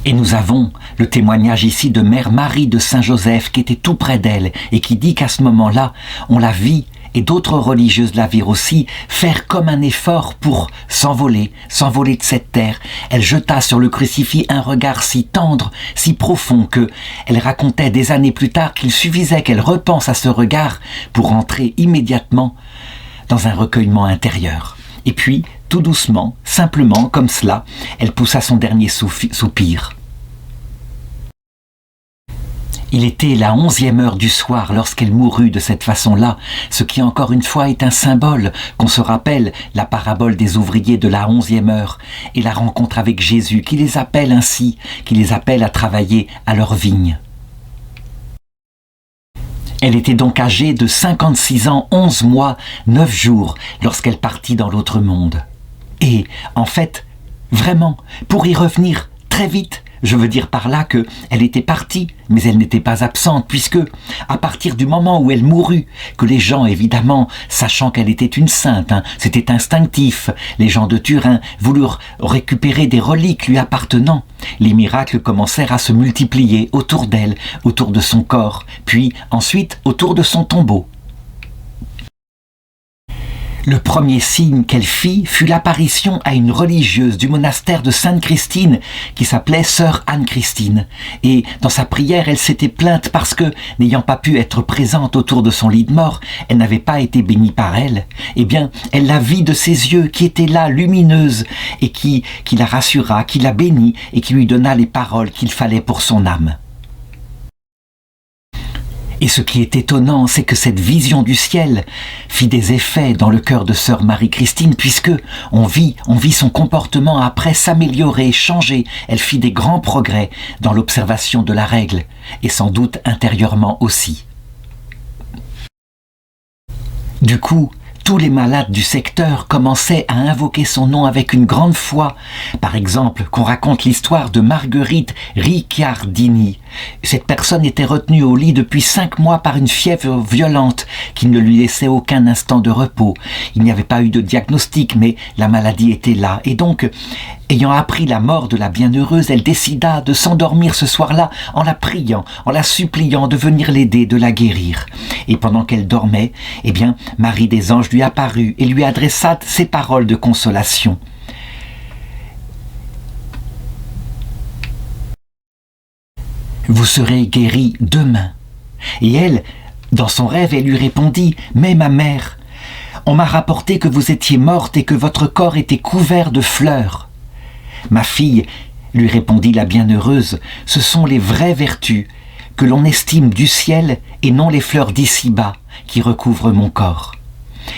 A: Et nous avons le témoignage ici de Mère Marie de Saint-Joseph qui était tout près d'elle et qui dit qu'à ce moment-là, on la vit, et d'autres religieuses la virent aussi, faire comme un effort pour s'envoler de cette terre. Elle jeta sur le crucifix un regard si tendre, si profond que elle racontait des années plus tard qu'il suffisait qu'elle repense à ce regard pour entrer immédiatement dans un recueillement intérieur. Et puis, tout doucement, simplement, comme cela, elle poussa son dernier soupir. Il était la 11e heure du soir lorsqu'elle mourut de cette façon-là, ce qui encore une fois est un symbole, qu'on se rappelle la parabole des ouvriers de la 11e heure et la rencontre avec Jésus qui les appelle ainsi, qui les appelle à travailler à leur vigne. Elle était donc âgée de 56 ans, 11 mois, 9 jours lorsqu'elle partit dans l'autre monde. Et en fait, vraiment, pour y revenir très vite, je veux dire par là qu'elle était partie, mais elle n'était pas absente, puisque, à partir du moment où elle mourut, que les gens, évidemment, sachant qu'elle était une sainte, c'était instinctif, les gens de Turin voulurent récupérer des reliques lui appartenant. Les miracles commencèrent à se multiplier autour d'elle, autour de son corps, puis ensuite autour de son tombeau. Le premier signe qu'elle fit fut l'apparition à une religieuse du monastère de Sainte-Christine qui s'appelait Sœur Anne-Christine. Et dans sa prière, elle s'était plainte parce que, n'ayant pas pu être présente autour de son lit de mort, elle n'avait pas été bénie par elle. Eh bien, elle la vit de ses yeux qui étaient là, lumineuses, et qui la rassura, qui la bénit et qui lui donna les paroles qu'il fallait pour son âme. Et ce qui est étonnant, c'est que cette vision du ciel fit des effets dans le cœur de sœur Marie-Christine, puisque on vit son comportement après s'améliorer, changer. Elle fit des grands progrès dans l'observation de la règle, et sans doute intérieurement aussi. Du coup, tous les malades du secteur commençaient à invoquer son nom avec une grande foi. Par exemple, qu'on raconte l'histoire de Marguerite Ricciardini. Cette personne était retenue au lit depuis 5 mois par une fièvre violente qui ne lui laissait aucun instant de repos. Il n'y avait pas eu de diagnostic, mais la maladie était là. Et donc, ayant appris la mort de la bienheureuse, elle décida de s'endormir ce soir-là en la priant, en la suppliant de venir l'aider, de la guérir. Et pendant qu'elle dormait, eh bien, Marie des Anges lui apparut et lui adressa ces paroles de consolation. Vous serez guérie demain. Et elle, dans son rêve, elle lui répondit, mais ma mère, on m'a rapporté que vous étiez morte et que votre corps était couvert de fleurs. Ma fille, lui répondit la bienheureuse, ce sont les vraies vertus que l'on estime du ciel et non les fleurs d'ici-bas qui recouvrent mon corps.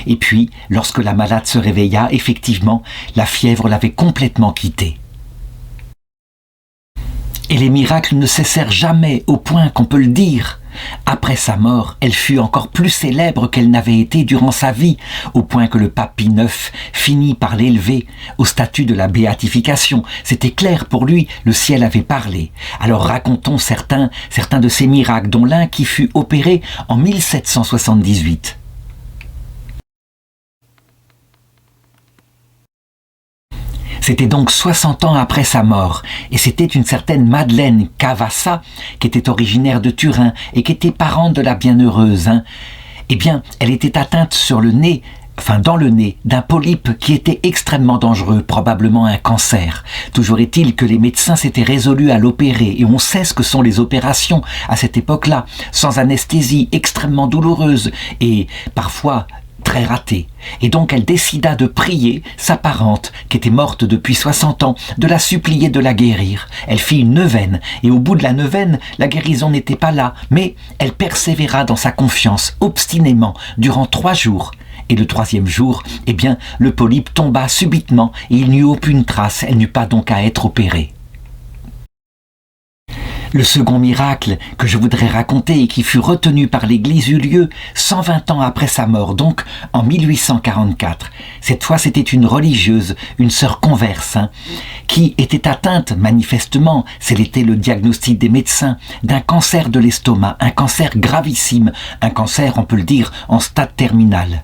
A: Et puis, lorsque la malade se réveilla, effectivement, la fièvre l'avait complètement quittée. Et les miracles ne cessèrent jamais au point qu'on peut le dire. Après sa mort, elle fut encore plus célèbre qu'elle n'avait été durant sa vie, au point que le pape Pie IX finit par l'élever au statut de la béatification. C'était clair pour lui, le ciel avait parlé. Alors racontons certains de ces miracles, dont l'un qui fut opéré en 1778. C'était donc 60 ans après sa mort, et c'était une certaine Madeleine Cavassa, qui était originaire de Turin et qui était parente de la bienheureuse. Eh bien, elle était atteinte dans le nez, d'un polype qui était extrêmement dangereux, probablement un cancer. Toujours est-il que les médecins s'étaient résolus à l'opérer, et on sait ce que sont les opérations à cette époque-là, sans anesthésie, extrêmement douloureuse, et parfois très ratée. Et donc elle décida de prier sa parente, qui était morte depuis 60 ans, de la supplier de la guérir. Elle fit une neuvaine, et au bout de la neuvaine, la guérison n'était pas là, mais elle persévéra dans sa confiance, obstinément, durant 3 jours. Et le 3e jour, eh bien, le polype tomba subitement, et il n'y eut aucune trace, elle n'eut pas donc à être opérée. Le second miracle que je voudrais raconter et qui fut retenu par l'Église eut lieu 120 ans après sa mort, donc en 1844. Cette fois, c'était une religieuse, une sœur converse, qui était atteinte, manifestement, tel était le diagnostic des médecins, d'un cancer de l'estomac, un cancer gravissime, un cancer, on peut le dire, en stade terminal.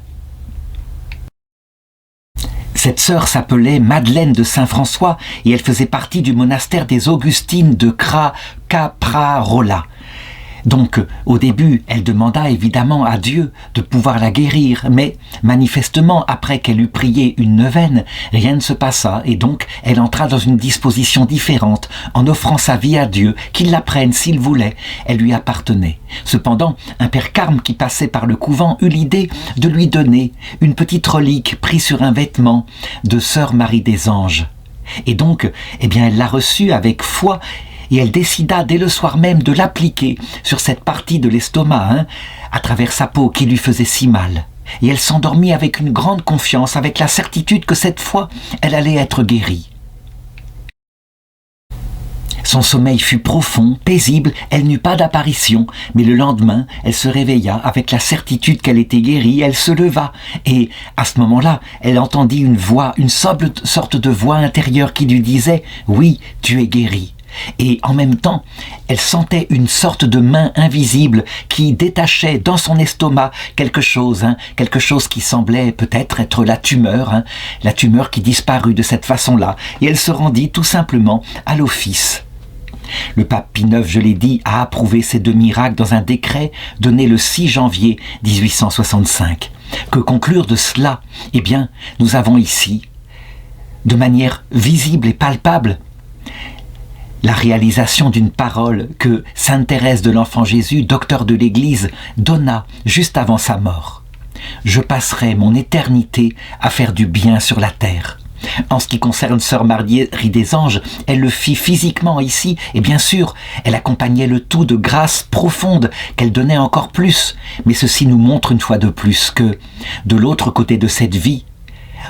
A: Cette sœur s'appelait Madeleine de Saint-François et elle faisait partie du monastère des Augustines de Caprarola. Donc, au début, elle demanda évidemment à Dieu de pouvoir la guérir, mais manifestement, après qu'elle eut prié une neuvaine, rien ne se passa, et donc elle entra dans une disposition différente, en offrant sa vie à Dieu, qu'il la prenne s'il voulait, elle lui appartenait. Cependant, un père Carme qui passait par le couvent eut l'idée de lui donner une petite relique prise sur un vêtement de sœur Marie des Anges. Et donc, elle l'a reçue avec foi, et elle décida dès le soir même de l'appliquer sur cette partie de l'estomac, à travers sa peau qui lui faisait si mal. Et elle s'endormit avec une grande confiance, avec la certitude que cette fois, elle allait être guérie. Son sommeil fut profond, paisible, elle n'eut pas d'apparition, mais le lendemain, elle se réveilla avec la certitude qu'elle était guérie, elle se leva, et à ce moment-là, elle entendit une voix, une sorte de voix intérieure qui lui disait « Oui, tu es guérie ». Et en même temps, elle sentait une sorte de main invisible qui détachait dans son estomac quelque chose qui semblait peut-être être la tumeur qui disparut de cette façon-là. Et elle se rendit tout simplement à l'office. Le pape Pie IX, je l'ai dit, a approuvé ces deux miracles dans un décret donné le 6 janvier 1865. Que conclure de cela ? Nous avons ici, de manière visible et palpable, la réalisation d'une parole que sainte Thérèse de l'Enfant Jésus, docteur de l'Église, donna juste avant sa mort. « Je passerai mon éternité à faire du bien sur la terre ». En ce qui concerne sœur Marie des Anges, elle le fit physiquement ici, et bien sûr, elle accompagnait le tout de grâce profonde qu'elle donnait encore plus. Mais ceci nous montre une fois de plus que, de l'autre côté de cette vie,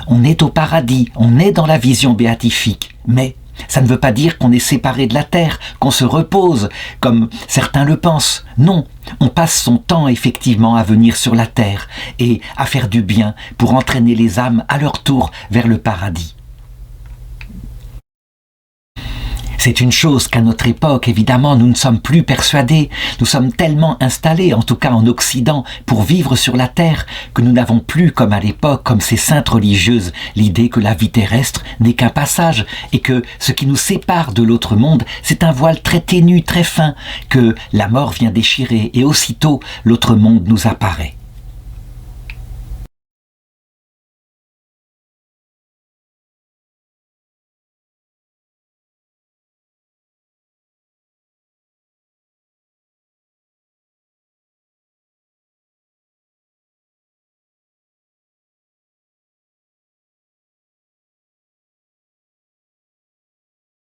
A: on est au paradis, on est dans la vision béatifique, mais ça ne veut pas dire qu'on est séparé de la terre, qu'on se repose, comme certains le pensent. Non, on passe son temps effectivement à venir sur la terre et à faire du bien pour entraîner les âmes à leur tour vers le paradis. C'est une chose qu'à notre époque, évidemment, nous ne sommes plus persuadés. Nous sommes tellement installés, en tout cas en Occident, pour vivre sur la terre, que nous n'avons plus, comme à l'époque, comme ces saintes religieuses, l'idée que la vie terrestre n'est qu'un passage et que ce qui nous sépare de l'autre monde, c'est un voile très ténu, très fin, que la mort vient déchirer et aussitôt l'autre monde nous apparaît.